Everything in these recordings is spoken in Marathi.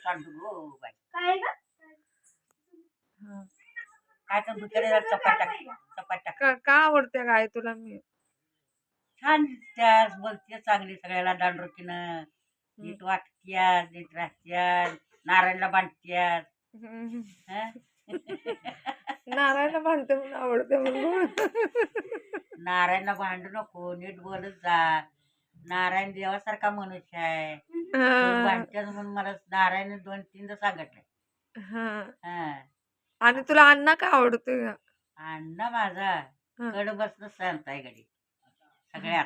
Sandu go by. काय ग? हा. काय तर भुताने चपाटा चपाटा का आवडते गाय तुला मी छान दिसत्यास बोलते चांगली सगळ्याला दांडरोकीनं नीट वाटत्यास नीट राहत्यास नारायणला बांधत्यास हं? नारायणला भांडते म्हणून आवडते म्हणून नारायणला भांडू नको नीट बोलत जा नारायण देवासारखा मनुष्य आहे तू हा. भांडत्यास म्हणून मला नारायण 2-3दा सांगितलंय हा. हं. आणि तुला अण्णा का आवडतोय का? अण्णा माझा हा. कड बसणं शांत आहे गडी सगळ्यात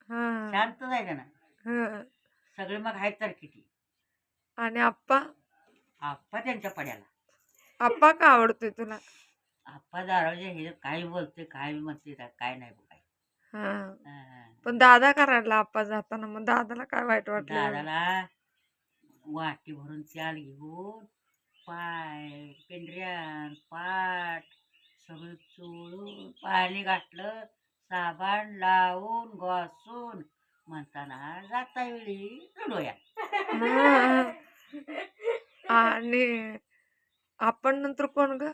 हा. शांतच आहे का ना हा. सगळे मग आहेत तर किती आणि आप्पा आप्पा त्यांच्या पड्याला आप्पा का आवडतोय तुला? आप्पा दारावजे हे काही बोलते काय म्हणते काय नाही बघाय हा. पण दादा करायला आप्पा जाताना मग दादाला काय वाईट वाटलं एवढं? दादाला वाटी भरून त्याल घेऊन पाय पेंढऱ्यान पाट सगळं चोळून पाणी घातलं साबण लावून घासून म्हणताना जाता वेळी रडोया हा. आणि आपण नंतर कोण ग?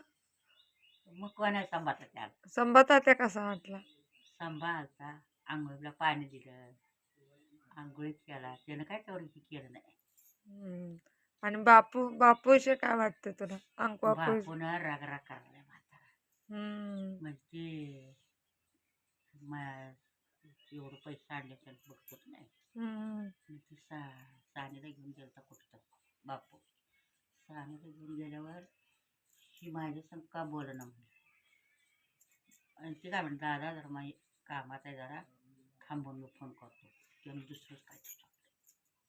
मग कोणा सांभाळता त्याला संभाता त्या कसा वाटला? सांभाळता आंघोळीला पाणी दिलं आंघोळी केला त्यानं काय तेवढं हे केलं नाही आणि बापू विषयी काय वाटतं तुला? अंकू बापू बापून राग राग करायला म्हातारा म्हणजे एवढं पैसे आणले तर बघतोच नाही मग ती सानीला घेऊन गेलता कुठं तर बापू सानीला घेऊन गेल्यावर ही माझ्या संग का बोलणं म्हणली आणि ते काय म्हणत दादा जरा माझी कामात आहे जरा थांबून मी फोन करतो त्यानं दुसरंच काय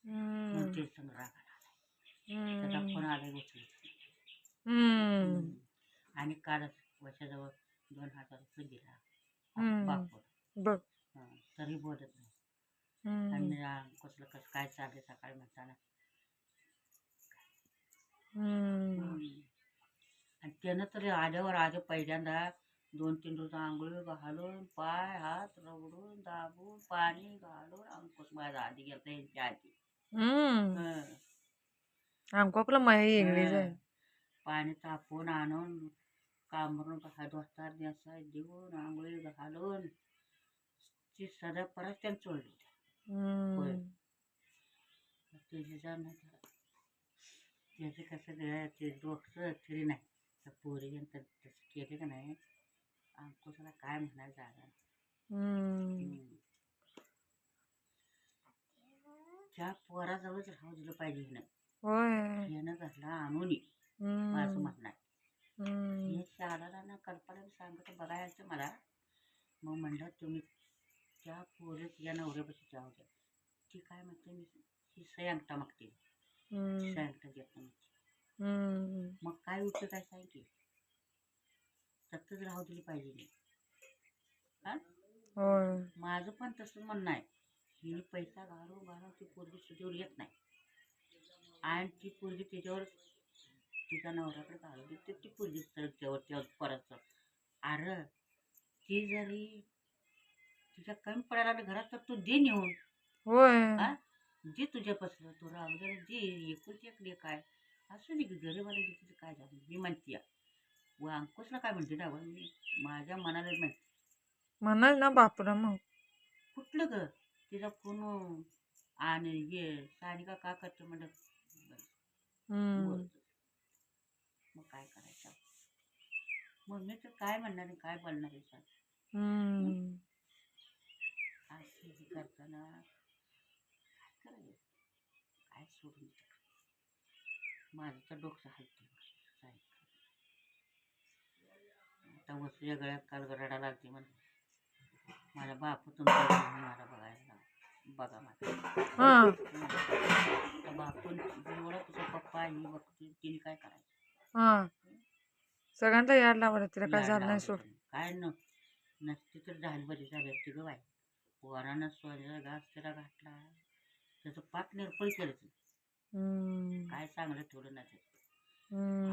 मग ते संग राग आला त्याचा फोन आला उचलत आणि काल वर्षाजवळ 2,000 रुपये दिला बापू बघ तरी बोलत नाही आणि कसं काय चाललं सकाळी म्हणताना आणि त्यानं तरी आल्यावर आधी पहिल्यांदा 2-3 रोज आंघोळ घालून पाय हात रगडून दाबून पाणी घालून अंकुश माझा आधी गेलता यांच्या आधी अंकू आपला माही इंग्लिश आहे पाणी तापवून आणून कामरून हात वाजता नेसा देऊन आंघोळी घालून ती सध्या परत त्यानं चोळली होय त्याची जाण त्याचं कसं ते डोकं तरी नाही त्या पोरी नंतर तसं केलं का नाही अंकुशाला काय म्हणायला जागा त्या पोराजवळच राहू दिलं पाहिजे हिनं यानं घरला आणून माझं म्हणणं आहे हे शाळाला ना कल्पनाला सांगत बघायचं मला मग म्हणलं तुम्ही त्या पोरीत या नवऱ्यापाशी जाऊ द्या ती काय म्हणते मी ही सही अंगठा मागते सही अंगठा देत नाही मग काय उपयोग काय सांग की सतत राहू दिली पाहिजे माझं पण तसं म्हणणं आहे ही पैसा घालून ती पोरगी सुटीवर येत नाही आणि ती पोरगी त्याच्यावर तिच्या नवऱ्याकडे घालवली तर ती पोरगी त्यावर परत अरे ती जरी तिच्या कमी पडायला घरात तर तू दे नेऊन जे तुझ्यापासून तू राहू दे जे एकुलती एक काय असू दे की गरीबाला तिचं काय झालं मी म्हणते व अंकुशला काय म्हणते ना मी माझ्या मनाला म्हणते म्हणाल ना बापूला मग कुठलं ग तिचा फोन आणि हे सानिका का करते म्हणत बोलतो मग काय करायचं मग मी तर काय म्हणणार आहे काय बोलणार आहे सांग असं हे करताना काय करायचं काय सोडून माझं तर डोकं हलते आता वसुल्या गळ्यात काल रडायला लागते म्हणून माझा बापू तुमच्या मला बघायला बघा माझा बापून एवढा तुझा पप्पा ही बघते तिने काय करायचं सगळ्यांना याड लावलं तिला काय झालं नाही सोड काय नसते तर झाली बरी झाली असते ग बाय पोरानं सोन्याला घास त्याला घातला त्याचं पाक निर्फळ केलं काय चांगलं ठेवलं नाही ते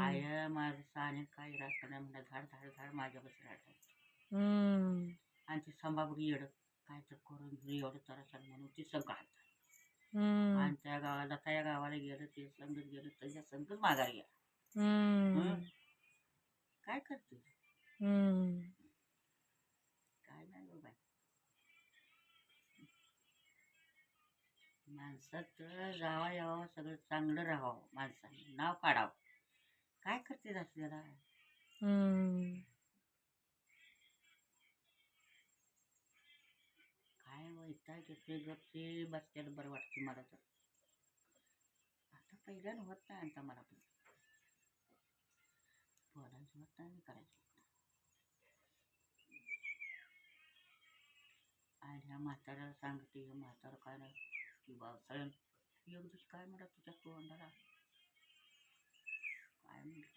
आय माझं साने काय राहत नाही म्हणा झाड झाड झाड माझ्या बस राहत आणि ते संभाबरी येडं काय तर करून एवढं तर म्हणून ती सगळं घालतात हम्म. आणि त्या गावाला त्या गावाला गेलं ते संगत गेलं त्याच्या संगत माघार गेला. हम्म. काय करते हम्म. काय नाही बाबा. माणसात जावा यावं सगळं चांगलं राहावं माणसाने नाव काढावं. काय करते असलेला हम्म. काय वैताग येते गपचे बसल्याला बरं वाटते मला तर. आता पहिल्यानं होत नाही आता मला पण बोलायचं होत नाही करायचं. आणि ह्या म्हाताऱ्याला सांगते ह्या म्हातारा काय नाही की बावसाळ्यात एक दिवशी काय म्हणत तुझ्या तोंडाला काय म्हणत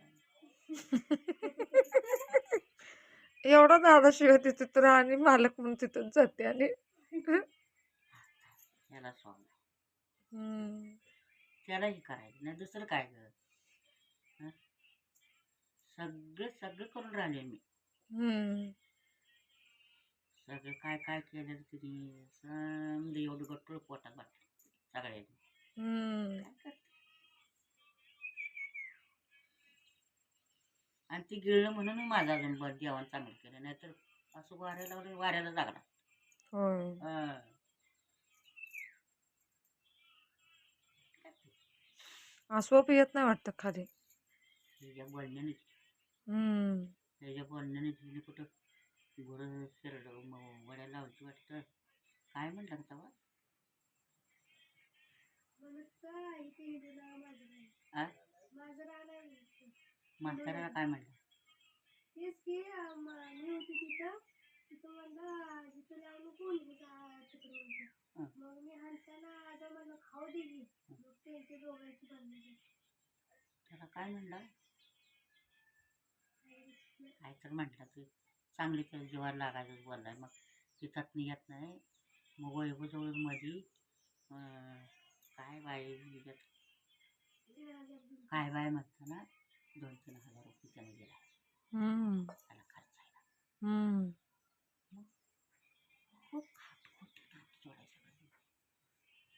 एवढा दादा शिवाय तिथून आणि मालक म्हणून तिथून जाते आणि याला सॉंग हम्म. त्यालाही करायचं नाही दुसरं काय ग. हं? सगळं सगळं करून राहिले मी. हम्म. सगळं काय काय केलं तिने समजा एवढं गट्टूळ पोटात वाटलं सगळ्यांनी. हम्म. काय करते आणि ती गिळलं म्हणून माझा अजून जेवण चांगलं केलं नाहीतर असं वाऱ्याला वाऱ्याला लागला. होय. हं. आसोप येत नाही वाटतं खाली. त्याच्या बोलण्याने हम्म. त्याच्या बोलण्याने तिने कुठं गुरं शिरडं वड्या लावायची वाटतं. काय म्हणलं का तेव्हा आ? म्हाताऱ्याला काय म्हणलं हं. त्याला काय म्हणलं काय तर म्हटलं की चांगली त्या जीवाला लागायचंच बोललाय. मग तिथं येत नाही. मग वैभवजवळ मध्ये काय बाई हिच्यात काय बाय म्हणताना 2-3 हजार रुपये त्याने दिला हम्म. त्याला खर्चायला. हम्म. मग खूप खात होते नात जोडायचं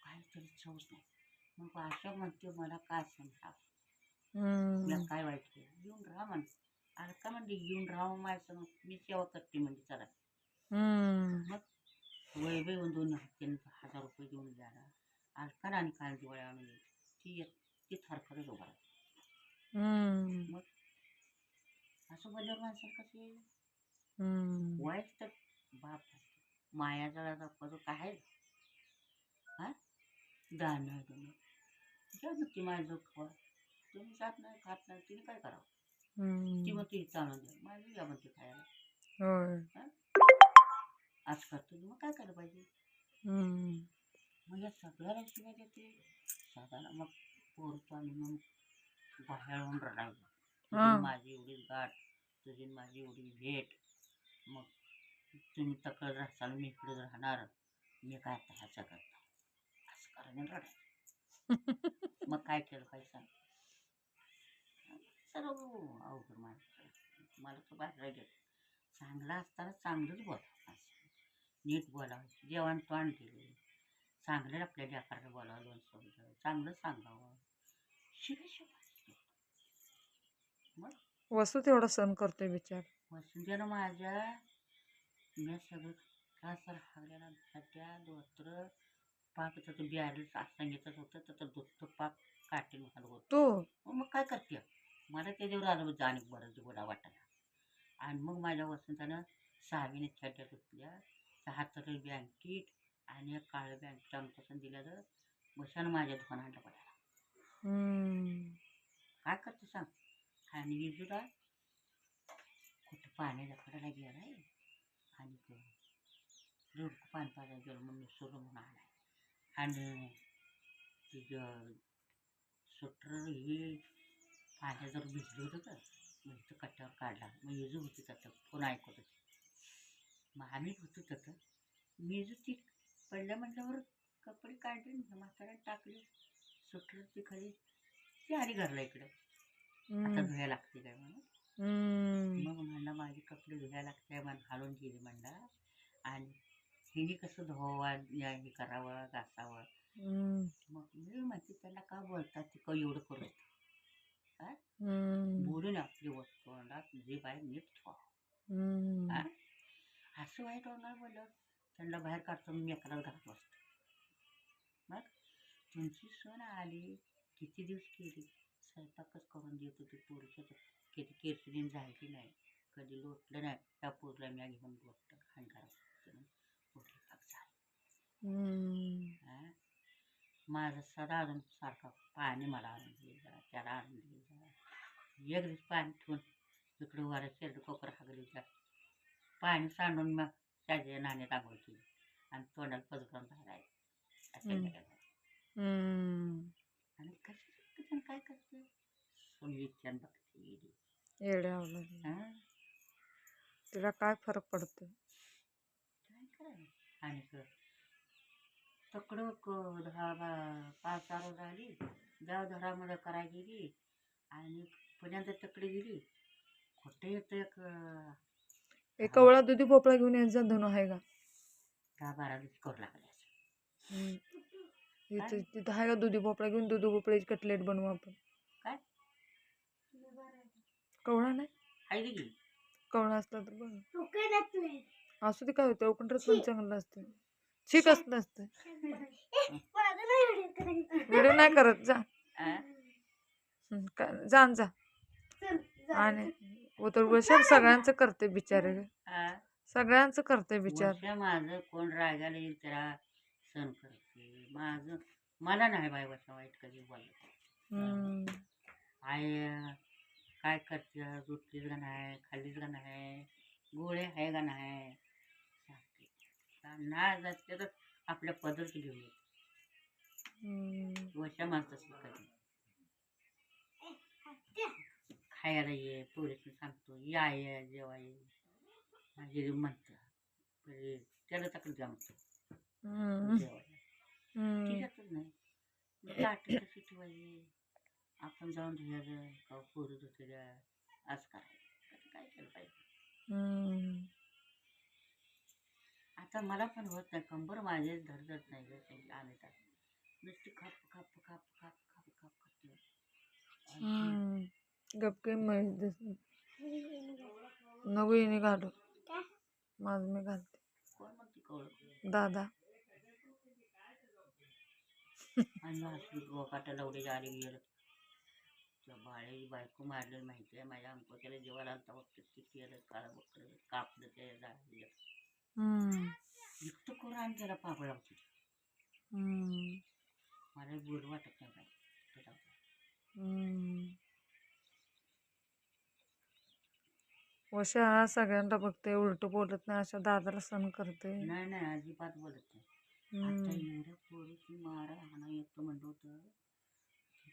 काहीतरी चवच नाही. मग अशा म्हणते मला काय सांगा तुला हम्म. काय वाईट केलं येऊन राहा म्हण. अरे का म्हणजे येऊन राहा माझ्या संग मी सेवा करते म्हणजे चला. हम्म. मग वैभव येऊन 2-3 हजार रुपये देऊन द्यायला अलकाला आणि काल दिवाळी आणून ती ती थरथरच उभा राहते. हम्म. मग असं बोलल्यावर माणसाला कसे हम्म. वाईट तर बाप मायाचा पद काय हा दान नाही तुम्ही घ्या मग ती माझं खावा. तुम्ही जात नाही खात नाही तिने काय करावं. ती मग ती चालून द्या माझी घ्या म्हणते खायला. होय. हा असं करतो मग काय करायला पाहिजे. हम्म. मग या सगळ्याला शिवाय देते साधारण मग पोरतो आणि मग बाहेर होऊन रडायला हा. तुझी माझी एवढी गाठ तुझी माझी एवढी भेट. मग तुम्ही तकड राहसाल मी इकडे राहणार मी काय आता ह्याचं करता असं करायला रडायचं. मग काय केलं पाहिजे सांग सर्व अवघड मला तर बाहेर गेलं. चांगला असताना चांगलंच बोलावं नीट बोलावं जेवण तोंड दिलं चांगलं आपल्या लेकराला बोलावं 2 शब्द चांगलं सांगावं शिवाय मग वसू तेवढा सण करतोय बिचार. वसुंधेनं माझ्या मी सगळं का सर हागल्याला सध्या दोत्र पाक त्याचं बिहारी सांगितलं होतं तर दुधचं पाक काटेल हलवत तू मग काय करते मला त्याच्यावर आलं जाणीव बरं गोडा वाटायला. आणि मग माझ्या वसंतानं 6वीने छड्या धुतल्या 6 बँकीट आणि एक काळं बँकीट आमच्यापासून दिलं तर बशानं माझ्या दुकानाला पडायला. हम्म. काय करते सांग आणि विजूला कुठं पाण्याच्या कडेला गेलाय आणि लोक पाणी पाजायला गेलो म्हणून सोडून म्हणून आलाय आणि तिचं स्वेटर हे पाण्यात जर भिजलं होतं का मग इथं कट्ट्यावर काढला मग विजू होती त्याचं फोन ऐकत होती. मग आम्ही होतो त्याचं विजू ती पडल्या म्हटल्यावर कपडे काढले म्हाताऱ्यात टाकले स्वेटरची खाली ती आली घरला इकडं आता धुया लागते काय म्हणून. मग म्हणला माझे कपडे धुया लागते म्हणून घालून गेली म्हणला आणि हिने कसं धुवावं हे करावं घासावं हम्म. मग मी म्हणते त्यांना का बोलतात ते का एवढं करू काय हम्म. बोलून आपली वस्तू तोंडात जे बाहेर नीट ठेवा हम्म. हा असं वाईट होणार बोललं त्यांना बाहेर काढतो मी एकाला घरात बसतो मग तुमची सण आली किती दिवस केली स्वयंपाकच करून देत होती पोरीचं किती केरसुनीन झाली नाही कधी लोटलं नाही त्या पोरला मी घेऊन लोटलं खाण करायचं पोरला पाक झालं हम्म. हा माझं सदा अजून सारखं पाणी मला आणून दिले जा त्याला आणून दिले जा एक दिवस पाणी ठेवून इकडं वारा शेरड कोकर हागली जा पाणी सांडून मग त्याच्या नाण्यात आंघोळ केली आणि तोंडाला पजगून बाहेर आहे असं काय हम्म. आणि कशी काय करते सोयीच्यान बघते येड्यावलं हां तिला काय फरक पडतो? काय करायचं आणि तकडं पाच चार झाली देवधरामध्ये करायला गेली आणि पुण्यात तकडे गेली कुठे येतं एक एका वेळा दुधी भोपळा घेऊन यायचा धनु आहे का? 10-12 दिवस करू लागले तिथं आहे का दुधी भोपळा घेऊन दुधी भोपळ्याची कटलेट बनवू आपण. काय कवळा नाही आहे की कवळा असला तर बघ असू दे काय होतं उकडं पण चांगलं असतं ठीक असत असतं व्हिडिओ नाही करत जा जाण जा आणि तर वर्षात सगळ्यांचं करते बिचारे सगळ्यांचं करते बिचार माझं कोण रागाला येईल त्याला सण करते माझं मला नाही बाय बसा वाईट कधी बोलत आय काय करते रुटलीच का नाही खाल्लीच का नाही गोळे आहे का नाही नाही जाते तर आपल्या पदरच घेऊन येते वर्षा माणसं कधी खायला ये पोरीसने सांगतो या ये जेव्हा ये म्हणतं त्याला तकडे जमतो जेवायला नाही ताट कशी ठेवायची आपण जाऊन धुयाचं का पोरं धुते असं करायचं काय केलं पाहिजे आता मला पण होत नाही कंबर माझे धरधत नाही ग आले तर नुसती खप खप खप खप खप खप करते गपके नको येणे घालू माझ मी घालते कोण म्हणते कवळ दादा आणि असली गोकाटा लवडे आले गेलं त्या बाळेची बायको मारलेली माहिती आहे माझ्या अंकोच्याला जेव्हा आलता बघते ते केलं काळं बघ कापलं ते झालं इतकं करून आणि त्याला पापड लावते मला बोल वाटत नाही वशा सगळ्यांना बघते उलट बोलत नाही अशा दादाला सण करते नाही नाही अजिबात बोलत नाही आता एवढ्या पोरीची मारा हाणा येतं म्हणलं होतं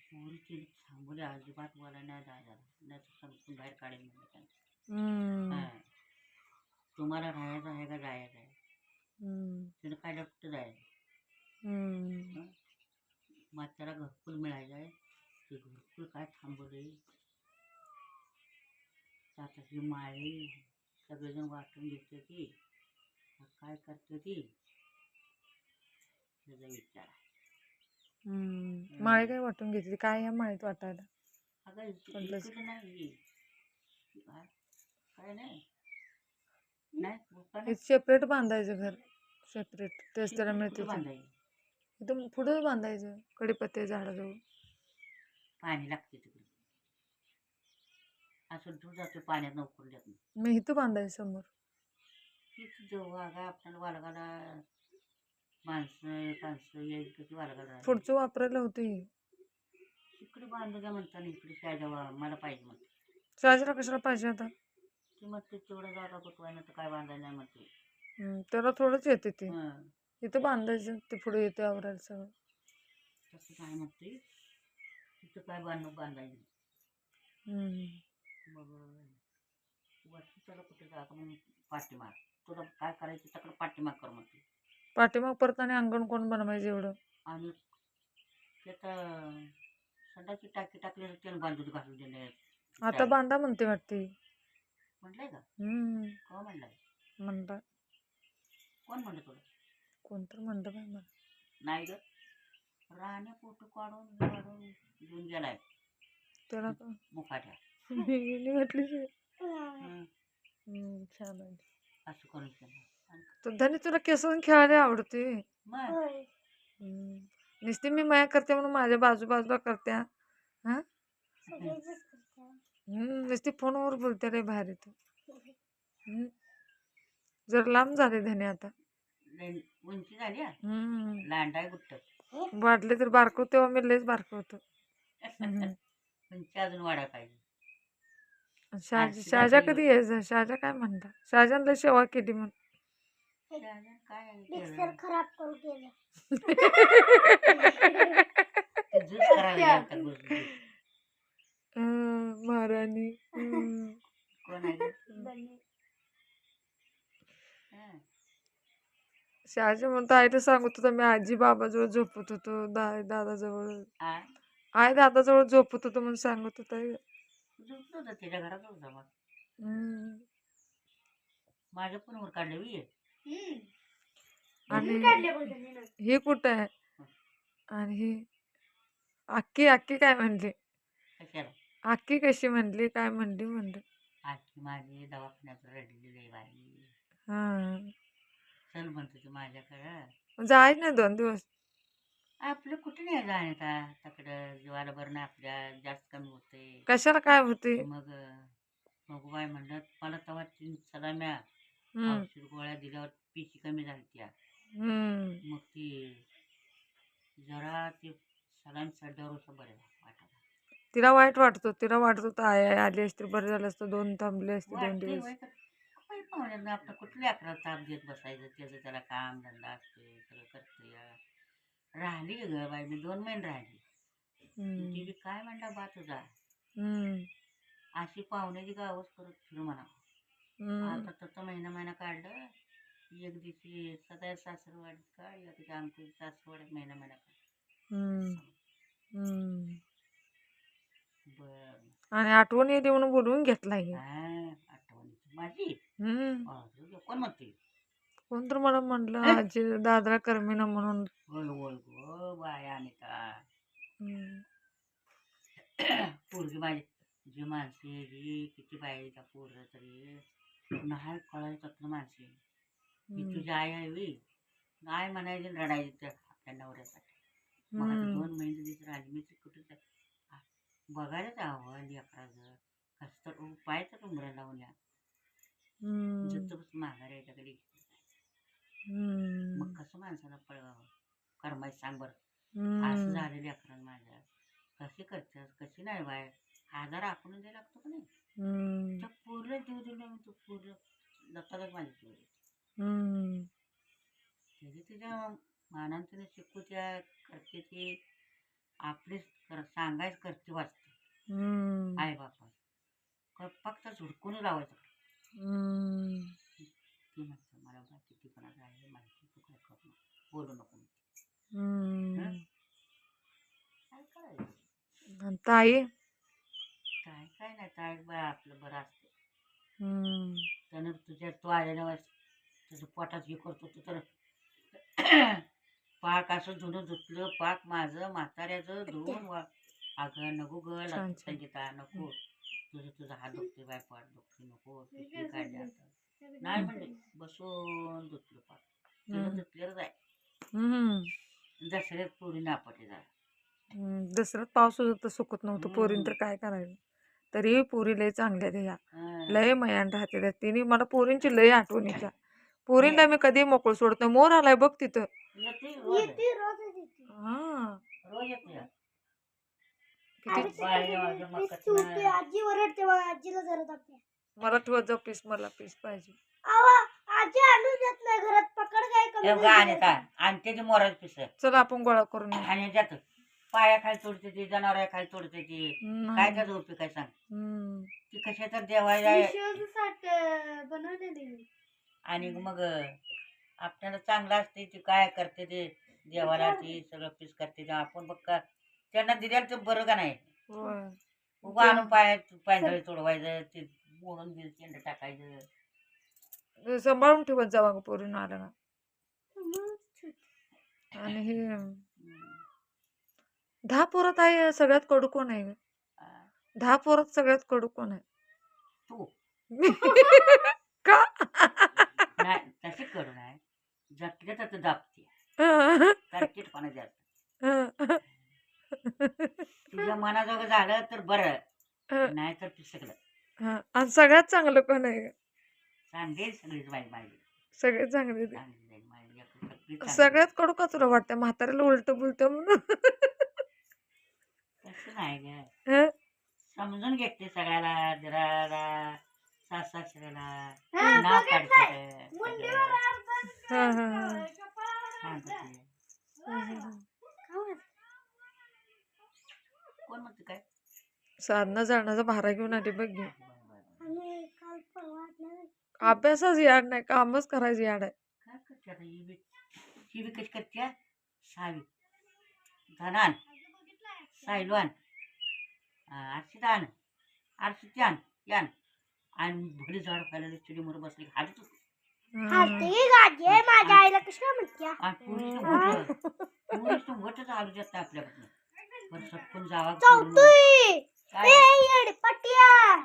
पोरीची सांगोले अजिबात बोला नाही दादाला नाही तर संपून बाहेर काढेल म्हणलं त्यांचं तुम्हाला राहायचं आहे का जायचं आहे तिनं काय कुठं जायचं मग त्याला घरकुल मिळायचं आहे ते घरकुल काय थांबवले आता ही माळी सगळेजण वाटून घेते ती काय करते ती त्याचा विचार माळी काय वाटून घेतली काय या माळीत वाटायला अगं इकडं नाही काय नाही नाही सेपरेट बांधायचं घर सेपरेट तेच त्याला मिळते बांधायचं इथं पुढं बांधायचं कडीपत्ते झाडाजवळ पाणी लागते तिकडे असं दूर जातो पाण्यात नोकरून देत नाही मी इथं बांधायचं समोर तिथं जेव्हा काय आपल्याला वालगाला माणसं येईल कशी वालगाला पुढचं वापरायला होते इकडे बांधायचं म्हणता ना इकडे शाळेजवळ मला पाहिजे म्हणते शाळेला कशाला पाहिजे आता ती मग ते तेवढं जागा कुठवायला तर काय बांधायला नाही म्हणते त्याला थोडंच येते ते इथं बांधायचं ते पुढे येते आवरायला सगळं तसं काय म्हणते तिथं काय बांधायचं मग वरती त्याला कुठे जागा म्हणून पाठीमाग तुला काय करायचं त्याकडे पाठीमाग कर म्हणते पाठीमाग परत आणि अंगण कोण बनवायचं एवढं आणि त्यात संडाची टाकी टाकली त्याला बांधून घालून दिले आता बांधा म्हणते वाटते म्हटलंय का कोण म्हणलाय म्हणता कोण म्हणलं तुला कोणतर म्हणतं काय मला नाही ग राणे फोटो काढून घेऊन गेलाय त्याला का मुखाट्या. मी म्हटली की हं, छान आहे. असं करून केलं. आणि तर धनी तुला केसन खेळायला आवडते. मग नुसती मी माया करते म्हणून माझ्या बाजूला करते हा. नुसती फोनवर बोलते रे भारी तू. जर लांब झाले धने आता. लय उंची झाली हा. लांडाय गुट्ट. वाढले तर बारकं तेव्हा मी लयच बारकं होतो. उंची अजून वाढाय पाहिजे. शाहजा कधी यायचा? शाहजा काय म्हणता? शाहजानला सेवा केली म्हणून. त्यानं काय मिक्सर खराब करून गेलं. ते ज्यूस करायला गेलता गुजरात. महाराणी कोण आहे गं? बन्नी. हं. शाहजा म्हणतो आईला सांगत होता मी आजी बाबाजवळ झोपत होतो दादाजवळ आ? आई दादाजवळ झोपत होतो म्हणून सांगत होता. झोपलो होता त्याच्या घरात होता मग. हम्म. माझ्या फोनवर काढलं बी. आणि काढले बघ बन्नीनं. ही कुठं आहे? आणि ही अक्की काय म्हणली? कशाला? अक्की कशी म्हणली? काय म्हणली म्हणलं? आजची माझी दवाखान्यात रडलेली आहे बाई. हा चल म्हणतो ती माझ्याकडं. जाय ना 2 दिवस. आपलं कुठे नाही जाणे का तकडं जीवाला बरं नाही आपल्या जास्त कमी होते. कशाला काय होते? मग मग बाय म्हणलं मला तेव्हा 3 सलाम्या हम्म औषध गोळ्या दिल्यावर पिची कमी झाली त्या. मग ती जरा ते सलाम चढल्यावर असं बरं वाटलं. तिला वाईट वाटतो. तिला वाटत होतं आई आली असते बरं झालं असतं 2 थांबले असते 2 वाटते दिवस. वाईट काही पाहुण्यांना आपलं कुठल्या अकरा ताप देत बसायचं त्याचं त्याला काम धंदा असते सगळं करते. राहिली ग बाई मी 2 महिने राहिली. ती बी काय म्हणला बा तुझा अशी पाहुण्याची गावच करत फिरू म्हणा. आता तसं महिना काढलं. एक दिवशी सदा सासरवाडीत काढ एक आमची सासरवाडीत महिना काढ. बर आणि आठवण येते म्हणून बोलवून घेतला हे. आठवण माझी कोण म्हणते? कोण तर मला म्हटलं आजी दादरा करमेना म्हणून. होय होय गो बाया आणि का पोरगी माझी जी माणसे ही किती बाई त्या पोरं तरी नाही कळायचं ना माणसे. मी तुझी आई आहे वी नाही म्हणायची रडायची त्या आपल्या नवऱ्यासाठी. मग आता 2 महिने दिवस राहिली मी कुठं बघायला जावं लेकराचं कसं तर पाय तर उमरा लावून या जत माघार याच्याकडे. मग कसं माणसाला करमायचं सांग बरं. असं झालं लेकरानं माझ्या. कशी करतेस कशी नाही बाय आधार आपण द्यायला लागतो का नाही. त्या पोरं देऊ दिलं म्हणतो पोरं लतालाच माझी पोरं त्याची तुझ्या मानांतून शिकू त्या करते ती आपलीच सांगायच करते वाचते आई बापा फक्त झुडकून लावायचं. ती म्हणते मला बाकी ती कोणाला आहे माहिती तू काय करू बोलू नको. काय करायचं ताई काय नाही ताई बा आपलं बरं असते. त्यानं तुझ्या तू आलेल्या तुझं पोटात हे करतो तू तर पाक असं धुणं धुतलं पाक माझं म्हाताऱ्याचं धुवून अगं नको ग संगीता नको तुझा हात दुखते बाय पाठ दुखते नको पिशवी काढली आता नाही म्हणले बसून धुतलं पाक तुला धुतलेलं आहे. दसऱ्यात पोरी नापटे झाला. दसऱ्यात पाऊस होत तर सुकत नव्हतं पोरीन तर काय करायचं. तरी पोरी लय चांगल्या ह्या लय मयान राहते त्या तिने मला पोरींची लय आठवणीच्या. पोरींना मी कधी मोकळ सोडत नाही. मोर आलाय बघ तिथं. येते रोजच येते. हा रोज येते. आजी ओरडते बघ आजीला जरा दाखव. मला ठेवत जा पीस मला पीस पाहिजे. आजी आणून देत नाही घरात पकड काय कमी आणते ते मोराज पिस चला आपण गोळा करून येऊ. आणि जात पाया खाली तोडते ती जनावर खाली तोडते ती काय काय झोपी काय सांग ती कशा तर देवायला बनवलेली. आणि मग आपल्याला चांगलं असते ती काय करते ते देवाला ती सगळं पीस करते ते आपण बघ का त्यांना दिल्याला तर बरं का नाही. उभं आणून पायंदळी तोडवायचं ते मोडून शेंड टाकायचं. सांभाळून ठेवत जावा पोरीनं आलं ना. आणि हे 10 पोरात आहे सगळ्यात कडू कोण आहे ग? आ, 10 पोरात सगळ्यात कडू कोण आहे? तू का? नाही तशी करू नाही जटले तर दाबते तरकीटपणा जास्त तुझ्या मनाजोगं झालं तर बरं नाही तर तू सगळं आणि सगळ्यात चांगलं कोण आहे ग? चांगली सगळीच बाई माझी सगळे चांगले ते. चांगली जाईल माझी सगळी चांगली. सगळ्यात कडू का तुला वाटतं म्हाताऱ्याला उलट बोलत म्हणून? तसं नाही ग हं? समजून घेते सगळ्याला जरा सासऱ्याला हा, नाव बघितलंय. काढते मुंडीवर अर्धा हा, हा, हा. कपाळावर कोण म्हणते काय साधना जाण्याचा भारा घेऊन आली बघ घे. आम्ही काल परवा आल्या. अभ्यासच याड नाही कामच करायचं याड आहे. काय करते आता ही बी कशी करते सावी धनान सायलवान अर्षितान अर्षित्यान यान आणि भरी झाड खायला चुलीमोर बसली हाडत हालते की गाडी आहे माझ्या आईला कशी काय म्हणत्या? आणि पोलीस मोठंच आलू जात आपल्याकडनं पण सटकून जावा चौथी काय ए येड पट्टिया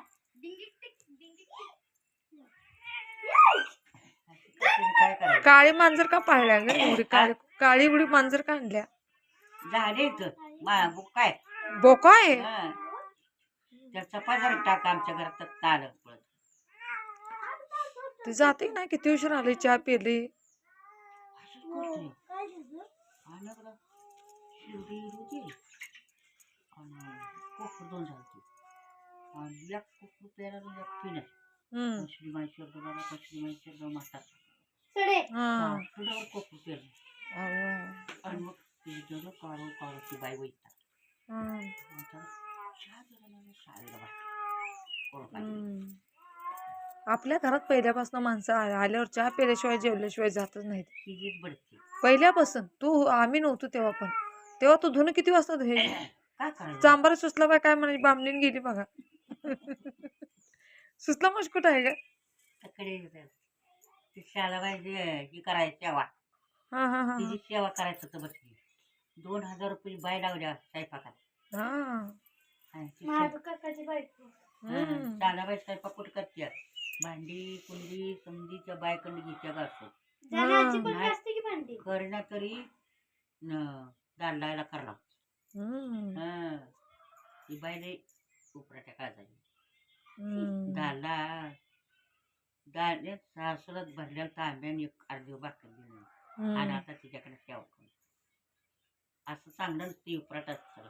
काय करायचं काळी मांजर का पाळल्या ग एवढी काळी उडी मांजर का आणल्या? झाले इथं काय बोका आहे. त्या चपाजर टाक आमच्या घरात ताल पळत ती जाते की नाही किती उशीर आली चहा पिली. असंच करतोय काय झालं? आणि बघा शिवडी होती आणि कोकरू दोन झालते आणि एक कोकरू प्यायला आणि एक पिण्यास हम्म. कसली माहिती शब्द कसली माहिती शब्द मास्तर सडे हा. तुझ्यावर कोकरू पेरलं अव्वा. आणि मग ती जण काढू काढू ती बाई वैता हम्म. चहा दिला नाही शाळेला बा हम्म. आपल्या घरात पहिल्यापासून माणसं आल्यावर चहा पिल्याशिवाय जेवल्याशिवाय जातच नाहीत. तिचीच बडते पहिल्यापासून तू आम्ही नव्हतो तेव्हा पण तेव्हा तू धुणं किती वाजता धुवायची? काय करायचं चांबार सुचला बाय काय म्हणायची बामणीन गेली बघा. सुचला मग कुठं आहे का? तकडे ती शाळा पाहिजे ही करायची सेवा हा हा हा तिची सेवा करायचं होतं बसली 2000 रुपये बाय लावल्या स्वयंपाकाला हा. आणि ती माझ्या काकाची बायको हम्म. शाळाबाई स्वयंपाक कुठं करते भांडी कुंडी समजीच्या बायकडे घेत्या घासतो जनाची पण नाही. असते की भांडी करणं तरी दांडायला करणार हम्म. ती बायले उपराच्या काळजाची हम्म. दाण्यात सासरत भरलेला तांब्याने एक अर्धी भाकर दिली आणि आता तिच्याकडे सेवा करू असं सांगणं ती उपराट असतं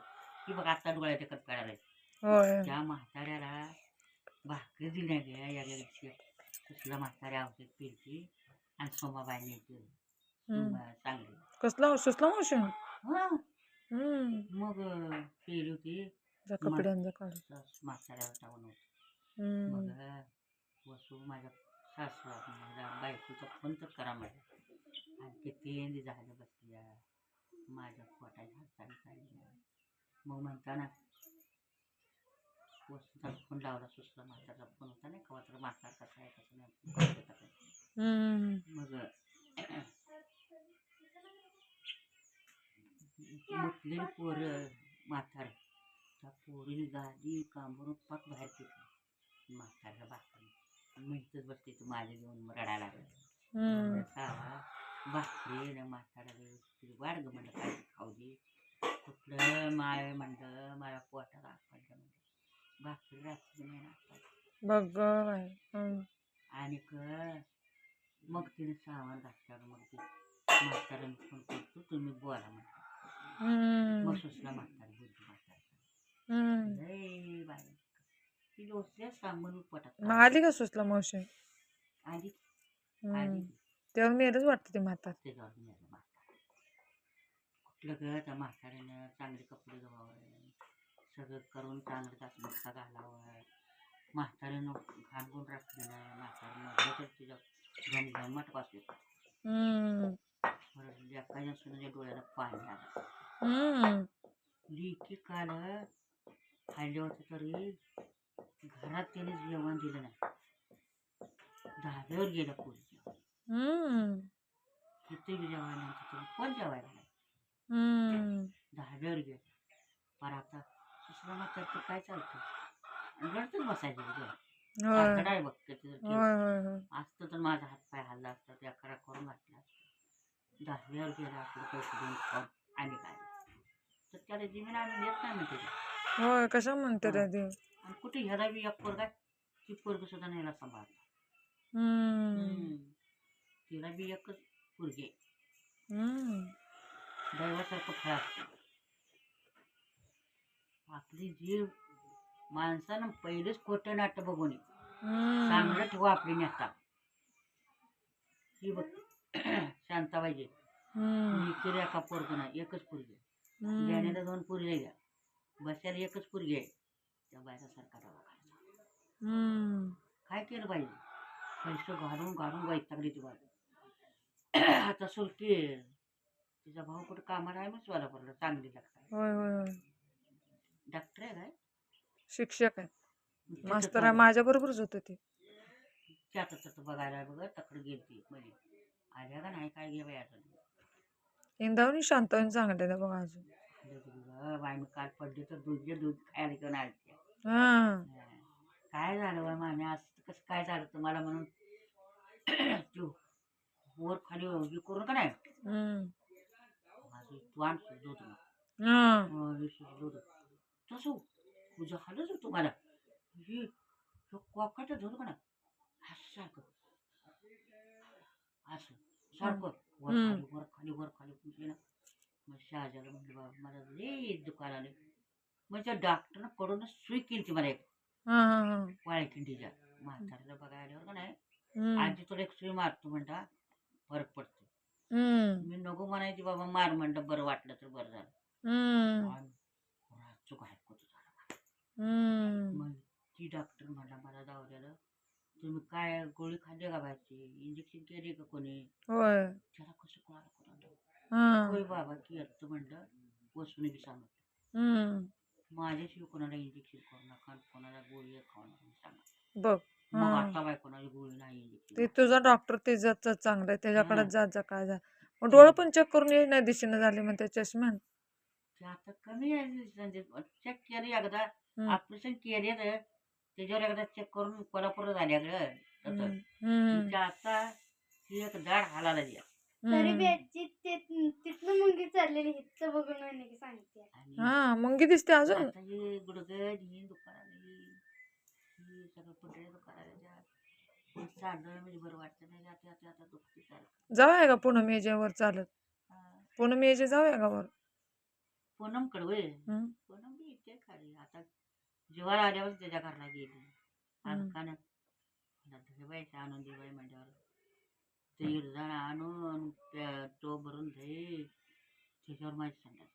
की बघ आता डोळ्या देखत काढायला होय. त्या म्हाताऱ्याला भाकरी दिल्या गेल्या या दिवशी कसला म्हाताऱ्या औषध पिरची आणि सोमाबाईने चांगली कसला सुचला मावशी? हं. हम्म. मग केली होती जा कपडे आणजा काढून. म्हाताऱ्यावर टाकून होती हम्म. मग वसू माझ्या सासू माझ्या बायकोचा फोन तर करा मला आणि ते तेंदी झालं बसल्या माझ्या पोटाच्या हाताने काढल्या मग म्हणताना वसूचा फोन लावला सुचला म्हातारचा फोन होता नाही कवा तर म्हातार कसा आहे कसं नाही हम्म. मग मुतलेली पोरं म्हातार त्या पोरीने गाडी कांबरून पाक बाहेर फेकली म्हातारला भाकरी म्हणतच बसते तू माझ्या घेऊन रडायला लागलं भाकरी ना म्हातारा वाढ ग म्हणलं काय खाऊ दे कुठलं माय म्हणलं माझ्या पोटाला आपलं म्हणलं भाकरी रात्री नाही ना बघ ग बाई. आणि मग तिने सामान घातल्यावर मग ती म्हाताऱ्याने फोन करतो तुम्ही बोला म्हणता मग सुचला म्हातारा बुद्धी म्हातारा लय बाई ती लोसल्या सांगून पोटात आली का सुचला मावशी? आली आली तेव्हा मेरच वाटतं ते म्हातार. त्याच्यावर नेलं म्हातारा कुठलं ग त्या म्हाताऱ्यानं चांगले कपडे धुवावं सगळं करून चांगलं तास मस्ता घालावं म्हाताऱ्यानं घालून राखलं नाही म्हाताऱ्यानं तर तिच्या घमघमाट वाचले लेकाच्या सुद्धा डोळ्याला पाणी आलं लिखी काल खाल्ले होते तरी घरात त्याने जेवण दिलं नाही धाब्यावर गेलं पोरी जेवण किती जेवायला कोण जेवायला नाही धाब्यावर गेलं पण आता दुसरा म्हातार तर काय चालतं रडतच बसायचं तिथं. होय सारखं नाही बघते तिथं होय होय होय असतं तर माझा हात पाय हल्ला असता त्या करा करून घातला असतं दहावीवर गेला आपलं पैसे देऊन खाऊन आणि काय तर त्याला जमीन आम्ही देत नाही म्हणते ते. होय कशा म्हणते रे ते आणि कुठे ह्याला बी एक पोरगा ती पोरग सुद्धा नाही सांभाळत. हम्म तिला बी एकच पोरगी आहे. हम्म दैवासारखं फळ असतं. आपली जी माणसानं पहिलेच खोटं नाटं बघून हम्म चांगलं ठेवा आपली नेता ही बघ शांताबाई हम्म विचार एका पोरग नाही एकच पोरगी हम्म ज्ञानेला 2 पोरी घ्या बसायला एकच पोरगी आहे त्या बायका सरकार हम्म काय केलं पाहिजे पैसे घालून घालून वैतागली ती बाई. आता सुलकी तिचा भाऊ कुठं कामाला आहे मग सोलापूरला चांगली लागतात होय होय होय डॉक्टर आहे काय शिक्षक आहे तिथंच मास्तर आहे बघा. माझ्या बरोबरच होते ते त्यातच बघायला बघ तकडे गेलती म्हणजे आल्या का नाही काय घे बाई अजून इंदावणी शांतवणी चांगले ना बघा अजून बाई मी काल पडली तर दूध खायला घेऊन आलते. हा काय झालं बा माने असं कसं काय झालं तुम्हाला म्हणून तू वर खाली हे करून का नाही हम्म माझं तुवान सुद्धा होतं हा दूध तसं तुझं हालच होतं मला हे कॉकाचं धरून का ना असं सारखं असं सारखं वर खाली म्हणजे ना मग शहाजाला म्हटलं बाबा मला लई दुकान आले मग त्या डॉक्टरनं कडूनच सुई केली ती मला एक हा हा वाळखिंडीच्या म्हाताऱ्याला बघायला आल्यावर का नाही हम्म आजी तुला एक सुई मारतो म्हणता फरक पडतो. हम्म मी नको म्हणायची बाबा मार म्हणलं बरं वाटलं तर बरं झालं. हम्म आणि चुक ऐकतो झाला हम्म मग ती डॉक्टर म्हणला मला दावल्याला तुम्ही काय गोळी खाल्ली का बायची इंजेक्शन केली का कोणी होय त्याला कसं कळालं कोणाला हा होय बाबा केलं म्हणलं वसून बी सांगत हम्म माझ्याशिवाय कोणाला इंजेक्शन करू नका कोणाला गोळी खाऊ नका सांगा बघ मग हा आता बाय कोणाला गोळी नाही इंजेक्शन ते तुझा डॉक्टर ते जात चांगला आहे त्याच्याकडे हा. जात जा काय जा मग डोळे पण चेक करून ये नाही दिशेने झाले मग त्या चष्म्यान ते आता कमी आहे चेक केलं एकदा हम्म ऑपरेशन केले तर त्याच्यावर एकदा चेक करून कोल्हापूर झाल्याकडं हम्म तसं हम्म तिच्या आता ती एक दाढ हालायला द्या तरी बी आजी तिथनं मुंगी चाललेली हिचं बघून म्हणे की सांगते आणि हा मुंगी दिसते अजून आता हे गुडघं ही दुकान ही सगळं पुतळे दुकान चाललं म्हणजे बरं वाटतं नाही आता दुखते सारखं. जाऊया का पूनम याच्यावर चालत पूनम याचे जाऊया का वर पूनम कडवे हम्म पूनम बी इथे खाली आता जेव्हा आल्यावर त्याच्या घरला गेली आणखानं धुबायचं आणून दिवाळी म्हणल्यावर ते इरजाण आणून तो भरून दे त्याच्यावर माझी संध्या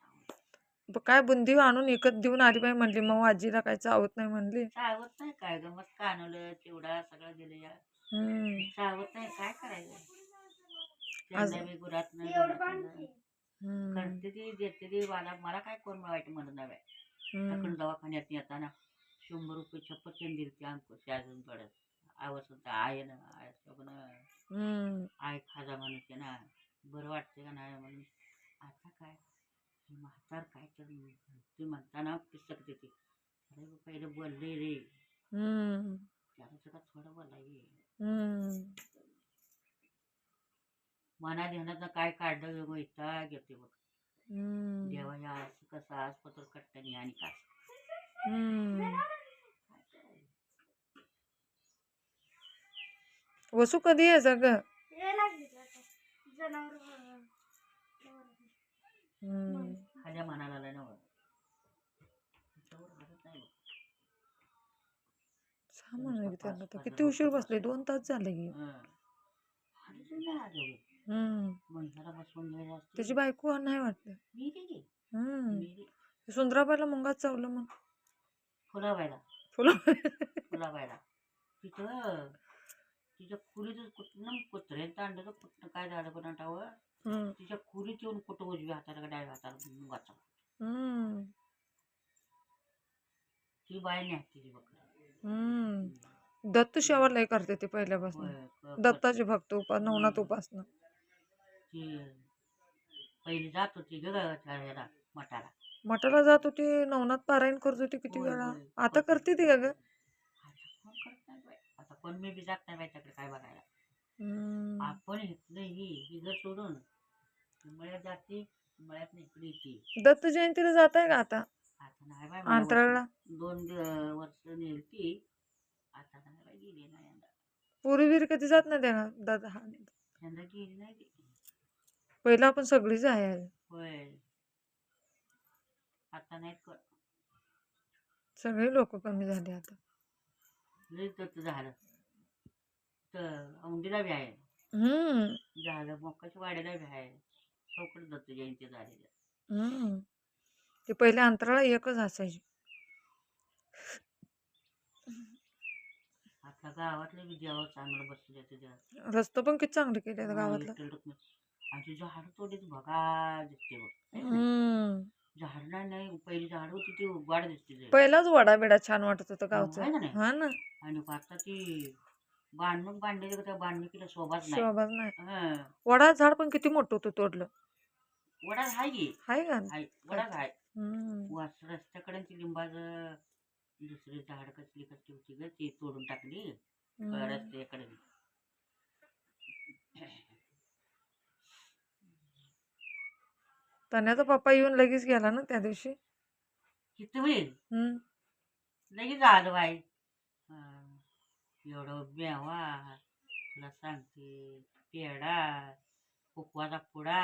काय बुंदी आणून एकच देऊन आली बाई म्हणली मग आजीला काय चावत नाही म्हणली चावत नाही काय ग मस्त कानवलं चिवडा सगळं दिलं या हम्म चावत नाही काय करायचं आज त्यांना मी गुरात एवढं पण हम्म करते ती देते ती मला काय कोण वाईट म्हणत नाही बाई. हम्म तकडून दवाखान्यात येताना 100 रुपये छप्पत त्यांनी दिली ती अंकुश अजून पडत आवाज होता आहे ना आय सगळं हम्म आय खाजा म्हणते ना बरं वाटते का नाही म्हणून आता काय म्हातार काय तर ते म्हणताना पिसक देते अरे पहिलं बोलले रे हम्म त्याला सगळं थोडं बोलाय हम्म मना ध्यानात काय काढलं वैता घेते बघ हम्म देवा या असं कसं आज पत्र कट्टणी आणि काय हम्म वसू कधी यायचं ग हे लागली जनावर हम्म खाल्या मनाला आलं ना त्याच्यावर हरत नाही बघ. सामान आहे त्यांना तर पाच किती उशीर रोज बसले 2 तास झाले की हरत नाही आलं हम्म मग ह्याला बसवून घ्यायला असते त्याची बायको नाही वाटत मी गे हम्म सुंदराबाईला मुंगात चावलं मग फुलाबायला फुलं फुलाबायला तिथं तिच्या खुरीतच कुठनं कुत्र्याचं अंड्याचं कुठनं काय झालं पण टावं हम्म तिच्या खुरीत येऊन कुठं उजव्या हाताला का डाव्या हाताला मुंगाचा हम्म ती बाई नाही तिची बकरी हम्म दत्त शेवा लय करते ते पहिल्यापासून दत्ताचे भक्त नवनाथ उपासना ती पहिली जात होती ग ह्याला मठाला मठाला जात होती नवनाथ पारायण करत होती किती होय वेळा. होय आता करते करते ती का ग? आता कोण करत नाही बाई. आता कोण मी बी जात नाही बाई त्याकडे काय बघायला. हम्म. आपण इथलं ही घर सोडून मळ्यात जाते, मळ्यात इकडे येते. दत्त जयंतीला जात आहे का आता आता नाही बाई मला अंतराळला? वर्ष नेलती. आता नाही बाई गेली नाही यंदा. पुरी बिरी कधी जात नाही देणार दादा? यंदा गेली नाही ती. पहिला आपण सगळीच आहे. होय आता नाहीत कोण. सगळे लोक कमी झाले आता. लई तर झालं तर औंढीला बी आहे हम्म. झालं, मोक्काच्या वाड्याला बी आहे. चौकड दत्त जयंती झालेल्या. हम्म. ते पहिले अंतराळा एकच असायची. आता गावातले बी जेव्हा चांगलं बसले तुझ्या रस्ता पण किती चांगले केले आहेत गावातला. विठ्ठल रुक्मिणी. आणि ती झाड तोडीच बघा दिसते बघ है ना? हम्म. झाड नाही पहिली झाड होती ती वाढ दिसते जरा. पहिलाच वडा बिडा छान वाटत होतं आहे गावचं. का नाही? हा ना. आणि आता ती बांधून बांधलेली का त्या बांधणुकीला शोभाच नाही. शोभाच नाही. हं. वडा झाड पण किती मोठं होतं तोडलं. वडा आहे की हाय का? आहे वडाच आहे. हम्म. रस्त्याकडे ती लिंबाचं दुसरी झाड कसली होती ग ती तोडून टाकली हम्म. रस्त्याकडे. तन्याचा पप्पा येऊन लगेच गेला ना त्या दिवशी. किती होईल हम्म. लगेच आलं बाई. एवढं बेवा तुला सांगते. पेढा, कुकवाचा पुडा,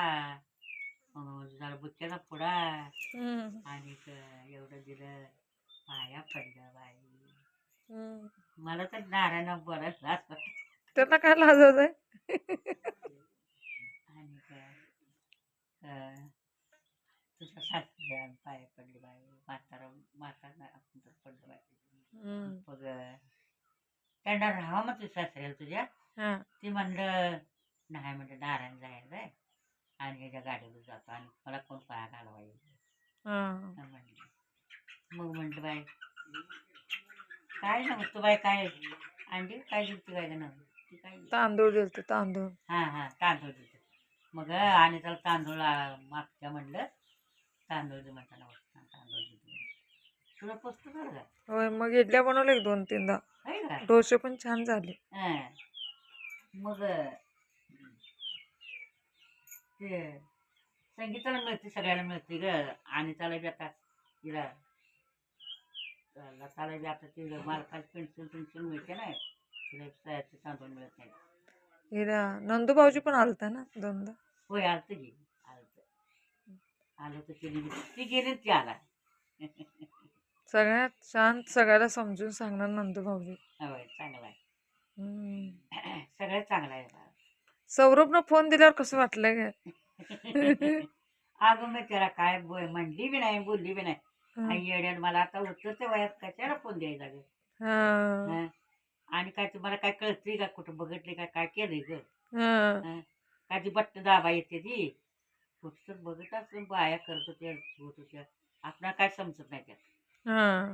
जरा बुक्क्याचा पुडा हम्म. आणि एवढं दिलं. पाया पडलं बाई. हम्म. मला तर नारायण बरं असं. त्यांना काय लाजत आहे? आणि तुझ्या सासऱ्या पाया पडले बाई. म्हातारा आपण तर पडलं बाई. हम्म. मग त्यांना राहावं मग तुझ्या सासऱ्याला तुझ्या. हा. ती म्हणलं नाही म्हणलं नारायण जायचं आहे आणि ह्याच्या गाडीवर जातो आणि मला कोण पाया घालवायचं हा. म्हणलं. मग म्हटलं बाई काय नव्हतं बाई काय अंडी काय दिलती बाई ना ती काय तांदूळ दिलते तांदूळ. हां तांदूळ दिलं. मग आणि त्याला तांदूळ मागच्या म्हणलं तांदूळ दे म्हणताना तांदूळ दिले. तुला पोचतो बरं का? होय मग इडल्या बनवल्या 2-3दा. आहे का? डोसे पण छान झाले. हां. मग ते संगीताला मिळते सगळ्याला मिळते ग. आणि त्याला बी आता तिला त्याला बी आता ते मालकाला पेन्शन मिळते ना. तिला ते तांदूळ मिळत नाही. हिरा नंदू भाऊजी पण आलता ना 2दा. होय आलतं की आलं तर ती गेली ती आला. सगळ्यात शांत सगळ्याला समजून सांगणार नंदू भाऊजी. होय चांगला आहे. हम्म. सगळ्यात चांगला आहे. सौरभनं फोन दिल्यावर कसं वाटलं ग? अगं मग त्याला काय म्हणली बी नाही बोलली बी नाही. आई येड्यान मला आता उतरते वयात कशाला फोन द्यायचा ग. हा. आणि काय तुम्हाला काय कळतंय का कुठं बघितले का काय केलंय ग. हा. काय ती बट्ट दाबा येते ती पुस्तक बघत असं बाया करत होत्या होत होत्या. आपल्याला काय समजत नाही त्यात. हा.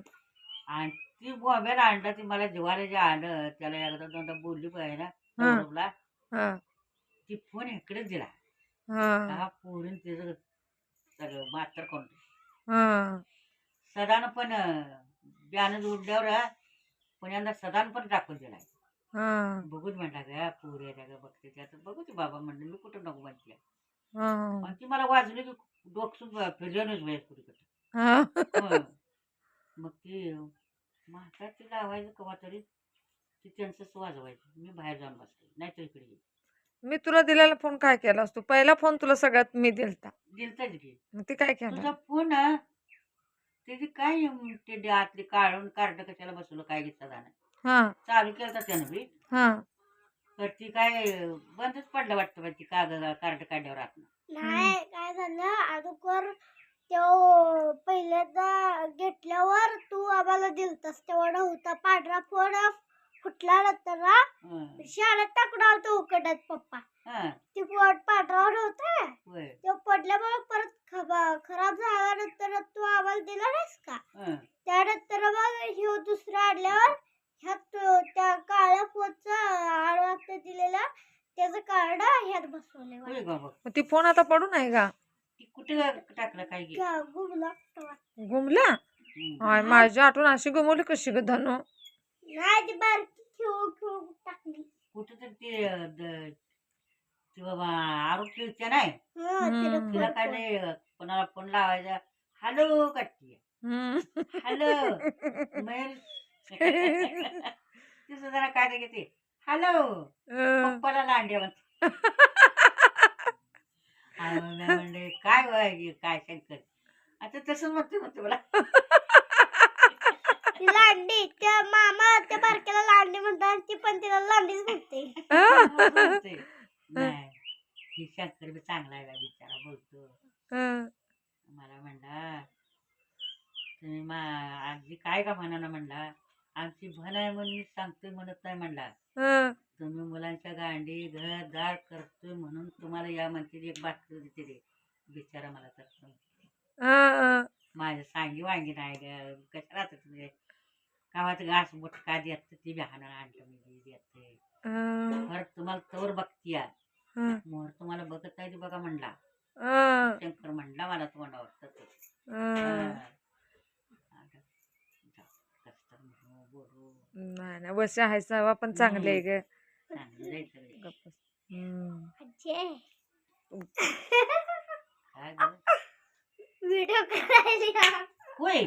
आणि ती मोबाईल आणला ती मला जीवाला जे आलं त्याला एकदा 2दा बोलली पाहिजे ना हा. सौरभला. हा. ती फोन इकडेच दिला. हा. हा पोरीन तिचं सगळं मात्र कोण हा. सदानं पण ब्यानं उडल्यावर पुण्यांदा सदानं पण टाकून दिलाय. हा. बघूच म्हणला ग पोरी आहे का बघते त्यात बघू ते बाबा म्हणलं मी कुठं नको म्हणते. हा. आणि ती मला वाजली की डोकसून फिरल्यानच बाहेर कुठे. हा. मग ती म्हातार ती लावायचं कवा तरी ती त्यांचंच वाजवायचं. मी बाहेर जाऊन बसते नाहीतर इकडे ये. मी तुला दिलेला फोन काय केला असतो? पहिला फोन तुला सगळ्यात मी दिलता. दिलताच की मग ते काय केलं? तुझा फोन त्याची काय ते आतली काढून कार्ड कशाला बसवलं काय घेतला जाणार. हा. चालू केलं त्यानं बी हा. तर ती काय बंदच पडलं वाटतं बाई ती कार्ड काढल्यावर आत. नाही काय झालं अगोदर तो पहिल्यांदा घेतल्यावर तू आम्हाला दिलतस तेवढा होता पांढरा फोन फुटला नंतर शाळेत टाकून आलतो उकडत पप्पा. ती पोट पांढरावर होते तो पडल्यामुळे परत खराब झाल्यानंतर तू आम्हाला दिला नाहीस का. त्यानंतर मग ह्यो दुसरा आणल्यावर ह्यात त्या काळ्या फोनचा आडवाक्त दिलेला त्याचं कार्ड ह्यात बसवले. ती फोन आता पडून आहे का? ती कुठे टाकलं काय घे गुबला गुमला हाय माझी आठवण अशी गमवली कशी ग धनु नाही ती बारकी खेळू खेळू टाकली. कुठे तर ते बाबा आरोग्य नाही हम्म. तिला काय नाही कोणाला फोन लावायचा हॅलो कट्टी हॅलो मग तिचं जरा काय घेते हॅलो पप्पाला लांड्या म्हणते म्हणले काय होय काय शंकर आता तसंच म्हणते मला ती लांडी त्या मामा त्या बारक्याला लांडी म्हणतात ती पण तिला लांडीच म्हणते. म्हणते. नाही ही शंकर बी चांगला आहे बा बिचारा बोलतो मला म्हणला तुम्ही आजी काय का म्हणा ना म्हणला आमची भन आहे म्हणून मी सांगतोय म्हणत नाही म्हणला तुम्ही मुलांच्या गांडी घर दार करतोय म्हणून तुम्हाला या म्हणते एक बातमी देते रे बिचारा मला तर माझ्या सांगी वांगी नाही ग कसं राहत तुम्ही गावात घास मोठका देत ती बी हाणं आणलं मी देते परत तुम्हाला तवर बघतीया मोर तुम्हाला बघत नाही ते बघा म्हणला शंकर म्हणला मला तुम्हाला वाटतं नाही नाही बस आहे सावा पण चांगले आहे ग चांगलं जाईल सगळे गप्प. काय ग व्हिडिओ करायला होय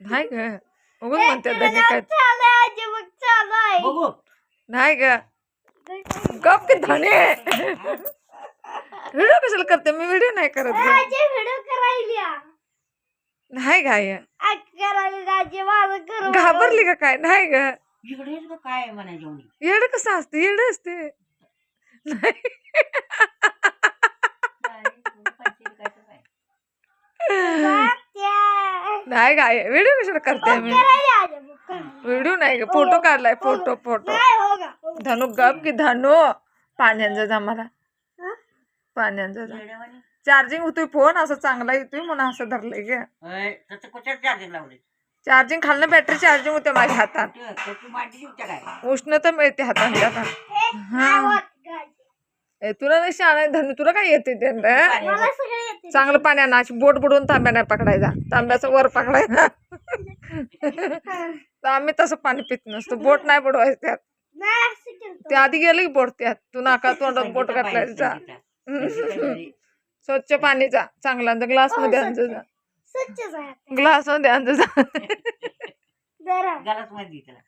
नाही ग उगच म्हणते धने काय चालू आहे आजी मग चालू आहे. बघू नाही ग गप की धने व्हिडिओ कशाला करते मी व्हिडिओ नाही करत ग. आजी व्हिडिओ करायला नाही गाय करायला आजी माझं करू घाबरली का काय नाही ग इकडेच ग काय म्हणायचं येड कसं असते येड असते नाही नाही गाय व्हिडिओ कशाला करते मी व्हिडिओ नाही ग फोटो काढलाय फोटो फोटो धनु गप की धनु पाण्याचा जा मला पाण्याचा जा चार्जिंग होतोय फोन असं चांगला येतोय म्हणून असं धरलंय ग कुठे चार्जिंग लावले चार्जिंग खालनं बॅटरी चार्जिंग होते माझ्या हातात त्याची मांडी शिवत्या काय उष्णता मिळते हातात तुला नाही शाळा धनु तुला काय येते ते मला सगळं येते. चांगलं पाण्यानं अशी बोट बुडवून तांब्या नाही पकडायचा तांब्याचं वर पकडायचा तर आम्ही तसं पाणी पित नसतो बोट नाही बुडवायचं त्यात नाही असं केलं. ते आधी गेलं की बोट त्यात तू नाका तोंडात बोट घातलायचा स्वच्छ पाणीचा चांगला ग्लास मध्ये आणजा जा स्वच्छच आहे आता. ग्लास मध्ये आणजा जा जरा गलाच माहिती तिला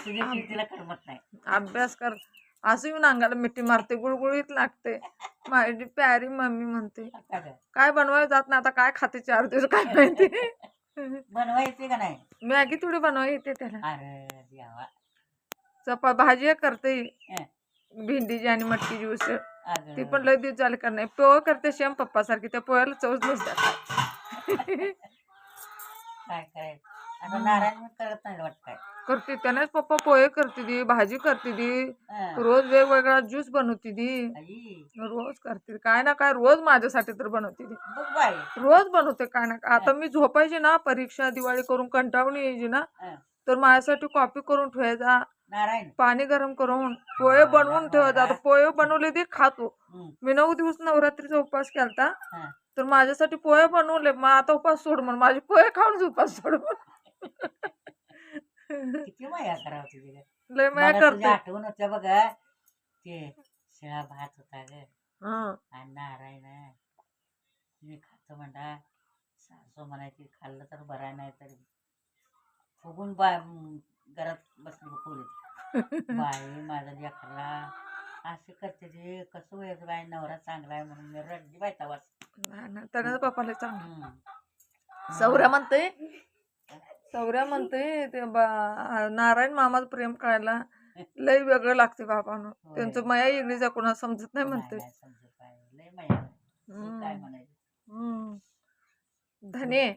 तुझ्या तिला करमत नाही अभ्यास कर असं येऊन अंगाला मिठी मारते गुळगुळीत लागते माझी प्यारी मम्मी म्हणते काय बनवायला जात ना आता काय खाते 4 दिवस काय माहिती बनवायचे का नाही मॅगी थोडी बनवायला येते त्याला अरे देवा भाजी करते भेंडीची आणि मटकीची उसळ ती पण लय दिवस झाले कर नाही पोह करते शेम पप्पा सारखी त्या पोह्याला चवच नसतात काय करायचं आता नारायण करत नाही वाटत काय करते त्यानेच पप्पा पोहे करते ती भाजी करते ती रोज वेगवेगळा ज्यूस बनवते ती रोज करते काय ना काय रोज माझ्यासाठी तर बनवते ती बघ बाई रोज बनवते काय ना काय आता मी झोपायची ना परीक्षा दिवाळी करून कंटाळून यायची ना तर माझ्यासाठी कॉफी करून ठेवायचा नारायण पाणी गरम करून पोहे बनवून ठेवायचा आता पोहे बनवले ते खातो मी 9 दिवस नवरात्रीचा उपवास केलता तर माझ्यासाठी पोहे बनवले मग आता उपवास सोड म्हणून माझे पोहे खाऊनच उपवास सोड किती माया करावं तुझ्या लय माया करते आठवण होत्या बघा ते शिळा भात होता ग आणि नारायण मी खातो म्हणता सासू म्हणायची खाल्लं तर बरा नाही तर फुगून घरात बसली खोलीत बाई माझा लेकरला असे करते ते कसं व्हायचं बाई नवरा चांगला आहे म्हणून मी रडली बाई तवाच त्यानं पप्पाला चांगलं सौर्या म्हणते ते नारायण मामाचं प्रेम कळायला लय वेगळं लागते बाबानं त्यांचं माया इंग्लिशा कोणाला समजत नाही म्हणते लय माया काय म्हणायचं धने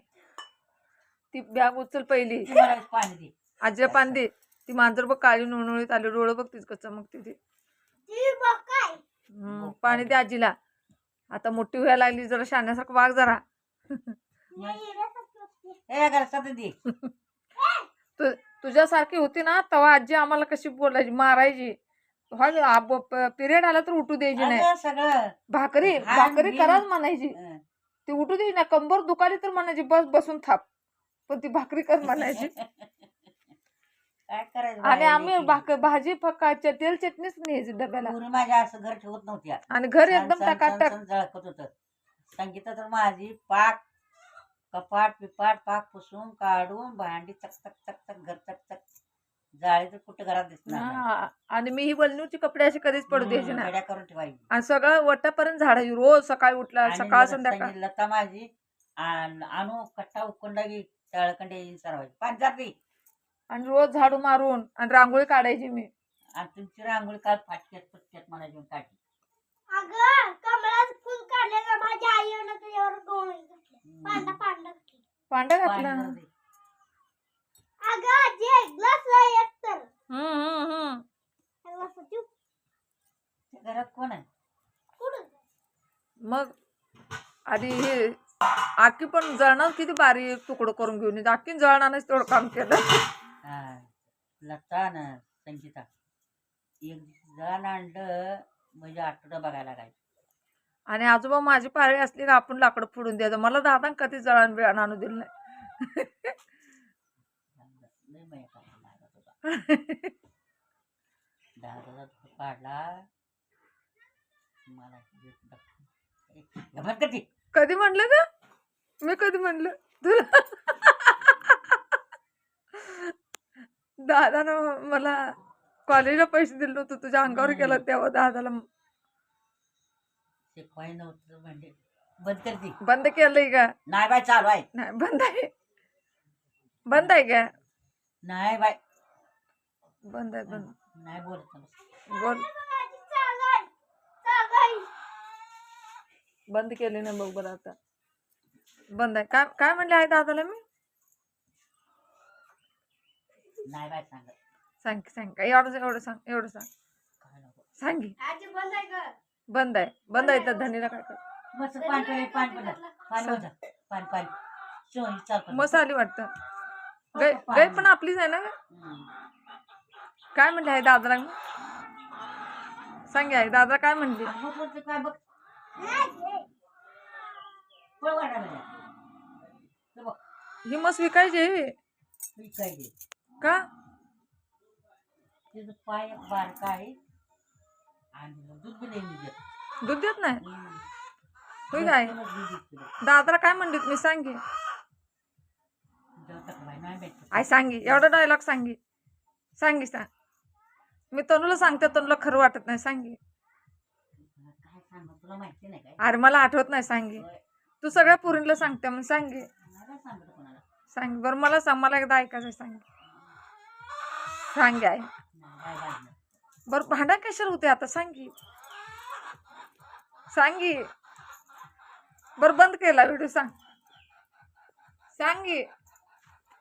ती बॅग उचल पहिली पाणी दे आजीला पाणी दे ती मांजर बघ काळी नोळनोळीत आली डोळं बघ तीच चमकते ती पाणी दे आजीला आता मोठी व्हायला लागली जरा शाण्यासारखं वाघ जरा तुझ्यासारखी होती ना तेव्हा आजी आम्हाला कशी बोलायची मारायची पिरियड आला तर उठू द्यायची नाही. अगं सगळं भाकरी हा, भाकरी मी- कराच म्हणायची. हं. ती उठू द्यायची ना, कंबर दुखाली तर म्हणायची बस बसून थाप, पण ती भाकरी कर म्हणायची. काय करायचं आणि बाया आम्ही लेकी? भाजी फकाच्या तेल चटणीच न्यायची डब्याला. पोरी माझ्या असं घर ठेवत नव्हत्या. आणि घर छान एकदम छान छान टकाटक. छान झळकत होत. संगीता तर माझी पाक कपाट पिपाट पाक पुसून काढून भांडी चक चक चक चक घर चक चक जाळी तर कुठं घरात दिसणार नाही. हा, आणि मी ही वल्लूची कपडे अशी कधीच पडू द्यायची नाही. घड्या करून ठेवायची. आणि सगळं वटापर्यंत झाडायची रोज सकाळी उठला आणि सकाळ लता- संध्याकाळ. लता माझी आणू कट्टा उकंडा घे तळकंडे सरवायची पाच जाती. आणि रोज झाडू मारून आणि रांगोळी काढायची मी. आणि तुमची रांगोळी काल फाटक्यात पटक्यात मला घेऊन काढली. अगं कमळाचं फुल काढलेलं माझ्या आईनं त्याच्यावर डोळे घातले, पांढरा पांढरा घातले. पांढरा पाणी घातला. जाऊ दे. अगं आजी ग्लासला एक तर हम्म. ग्लासाची त्या घरात कोण आहे? कुठं मग आधी हे आखी पण जळणार किती बारीक तुकडं करून घेऊन येते. आखी जळणारच तेवढं काम केलं. हा, लता ना संगीता एक जण आणलं म्हणजे आठवडा बघायला लागायचं. आणि आजोबा माझी पाळी असली का आपण लाकडं फोडून द्यायचं. मला दादा कधी जळण बिळण आणू दिलं नाही. लय मया करायला लागत होता. दादाचा तो काढला मला गमत कधी कधी म्हणलं का मी? कधी म्हणलं तुला? दादानं मला कॉलेजला पैसे दिले नव्हते, तुझ्या अंगावर केलं तेव्हा दादाला शिकवाय नव्हतं म्हणजे बंद करते. बंद केलंय का? नाही बाय चालू आहे. नाही बंद आहे. बंद आहे का? नाही बाय बंद आहे. बंद नाही बोलत ना. बोल. चालू आहे बंद केली नाही बघ बरं आता. बंद आहे. काय काय म्हणले आहे दादाला मी? नाही बाय सांगत. सांग सांग काय एवढं सांग. एवढं सांग. काय नको. सांग की. आजी बंद आहे गं. बंद आहे. बंद आहे तर धनीला काय कर. मस्त पाणी होतं. पाणी शिवाय चालतं. मस्त आली वाटतं. गाय पण आपलीच आहे ना. काय म्हणले आहे दादाला मी? सांग आहे दादा काय म्हणले? काय बघ फळ वाटायला बघ ही मस्त विकायची काय घे का? तिचं पाय बारका आहे आणि दूध बी नाही देत. दूध देत नाही. होय काय? दादाला काय म्हणलीत मी? सांगे आई सांगी. एवढा डायलॉग सांगी. सांगी सांग. मी तनुला सांगते, तनुला खरं वाटत नाही. सांगी. काय सांग तुला माहिती नाही काय? अरे मला आठवत नाही. सांगी. तू सगळ्या पुरीला सांगते मग. सांगे सांगत कोणाला सांग बरं. मला सांग. मला एकदा ऐकायचं. सांग सांगे आई. बरं भांडा कशाला होते आता? सांगी सांगी. बरं बंद केला व्हिडिओ. सांग सांगी.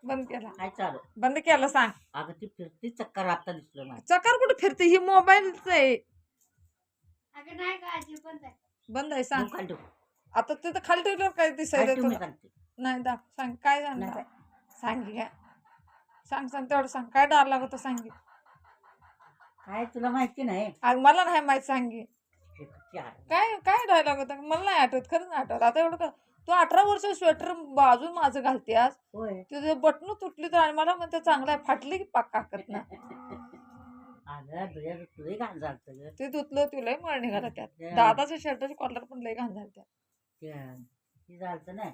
बंद केला. काय चालू बंद केला. सांग. अगं ती फिरती चक्कर आता दिसलं मला. चकार कुठे फिरते? ही मोबाईलच आहे. अगं नाही का आजी बंद आहे. बंद आहे. सांग. खाली ठेव. आता तिथं खाली ठेवल्यावर काय खाली दिसायचं ठेव, मी तुला? सांगते. नाही दा सांग. काय सांगणार? नाही. सांग घ्या. सांग सांग तेवढं सांग. काय डार लागत सांगी. काय तुला माहिती नाही? आज मला नाही माहित. सांगी. हे किती आहे. काय काय डायलॉग होता? मला नाही आठवत. खरंच नाही आठवत. आता एवढं का तू 18 वर्ष स्वेटर बाजून माझं घालते आज. होय तुझं बटन तुटली तर आणि मला म्हणते चांगलं आहे. फाटली की पाक काकत ना. अगं तुझ्या तुझे घाण झालं ग. ते धुतलं तुला मळ निघाला त्यात. त्या- दादाच्या शर्टाची कॉलर पण लय घाण झाली त्यात. ते झालं ना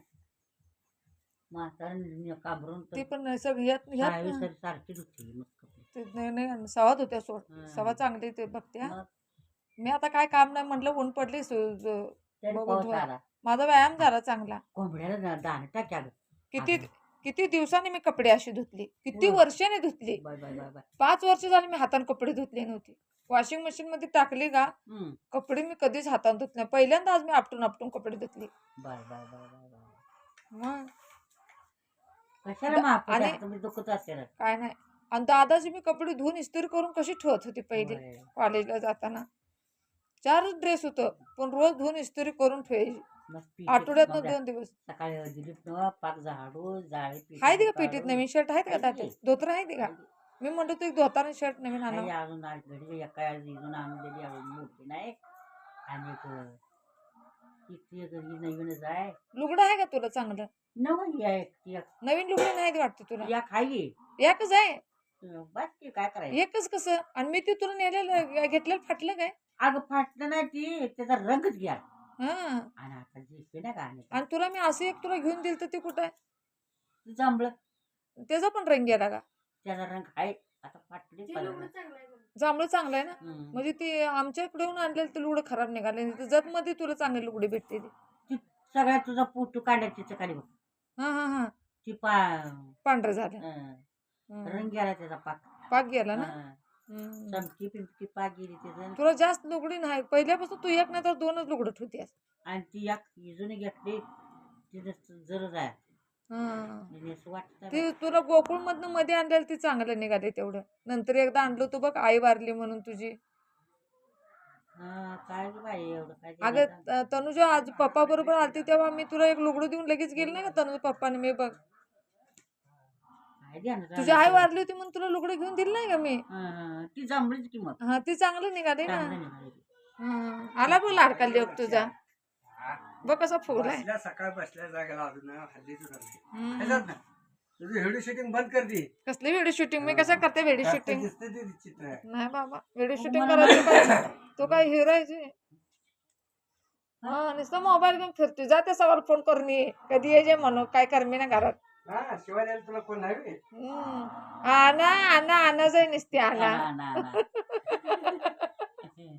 म्हातारा काबरून ती पण सगळ्यात सारखी होती मस्त कपडे. ते नाही सवाद होत्या सोड. हं. सवा चांगली ते बघत्या. मग मी आता काय काम नाही म्हटलं. ऊन पडली तरी बघून पाऊस धुवा. आला. माझा व्यायाम झाला चांगला. कोंबड्याला दाणे टाक्या ग. किती किती दिवसांनी मी कपडे अशी धुतली. किती होय. वर्षाने धुतली. Bye bye bye bye. 5 वर्ष झाली मी हाताने कपडे धुतले नव्हते. वॉशिंग मशीन मध्ये टाकली का कपडे मी कधीच हाताने धुत नाही. पहिल्यांदा आज मी आपटून कपडे धुतले. Bye bye bye bye bye. मग कशाला माफ आणि- तुम्ही दुखत असेल. काय नाही. आणि दादाची मी कपडे धुवून इस्त्री करून कशी ठेवत होती पहिले होय. कॉलेजला जाताना. 4च ड्रेस होतं पण रोज धुवून इस्त्री करून ठेवायची. मस्त पीठ आठवड्यातनं मग 2 दिवस. सकाळी दिलीप न पाक झाडू जाळे पीठ आहेत का काढून. पेटीत नवीन शर्ट आहेत का आहेत त्यात? की. धोतर आहेत का? मी म्हणतो तू एक धोतार शर्ट नवीन काही आणा. अजून घडी एका इथून आणून दिली अजून मोठी नाही आणि एक नवीनच आहे. लुगडं आहे का तुला चांगलं? नवीन आहे एक नवीन लुगडं नाही वाटतं तुला? या खाई एकच आहे. बस की काय करायचं. एकच कसं? आणि मी ते तुला नेलेलं घेतलेलं फाटलं काय? अगं फाटलं नाही ती त्याचा रंगच घ्या हा. आणि आता दिसते ना का आणि तुला मी असं एक तुला घेऊन दिलं तर ते कुठं आहे? जांभळं त्याचा पण रंग गेला का? त्याचा रंग आहे आता फाटले जांभळं चांगलं आहे ना. म्हणजे ते आमच्याकडे येऊन आणलेलं ते लुगडं खराब निघाले. जत मध्ये तुला चांगले लुगडे भेटते ते. ती सगळ्या तुझा फोटो काढायची खाली बघ हा हा हा. ती पांढरं झालं. रंग गेला त्याचा पाक पाक गेला ना. चमकी पिंपकी पाक गेली त्याचं तुला जास्त लुगडी नाही. पहिल्यापासून तू एक नाही तर दोनच लुगडं ठेवतेस. आणि ती एक इजून घेतली तिथं जर आहे असं वाटत ते तुला गोकुळ मधनं मध्ये आणलेलं ती चांगलं निघाले तेवढं. नंतर एकदा आणलं तू बघ आई वारली म्हणून तुझी. काय ग बाई एवढं काय अगं तनुजा आज पप्पा बरोबर आलती तेव्हा मी तुला एक लुगडं देऊन लगेच गेली नाही का तनुजा पप्पाने. मी बघ तुझी आई वारली होती म्हणून तुला लुगडं घेऊन दिलं नाही का मी. ती जांभळीच की मग हा ती चांगलं निघाले ना. चांगलं निघाली. आला बघ लाडका लेक तुझा. बघ कसा फुल आहे. सकाळ बसल्या जागेला अजून हल्ली तुझं व्हिडिओ शूटिंग बंद कर दी. कसली व्हिडिओ शूटिंग? मी कसं करते व्हिडिओ शूटिंग? दिसते ते चित्र आहे. नाही बाबा व्हिडिओ शूटिंग करायचं तो काय हिरो आहे. हा नुसतं मोबाईल घेऊन फिरतोय. जा त्या सवाल फोन करून ये कधी ये जे म्हणू काय करमी ना घरात. हा शिवाय द्यायला तुला कोण नाही. आणा आणा आणा जाई नुसती आणा.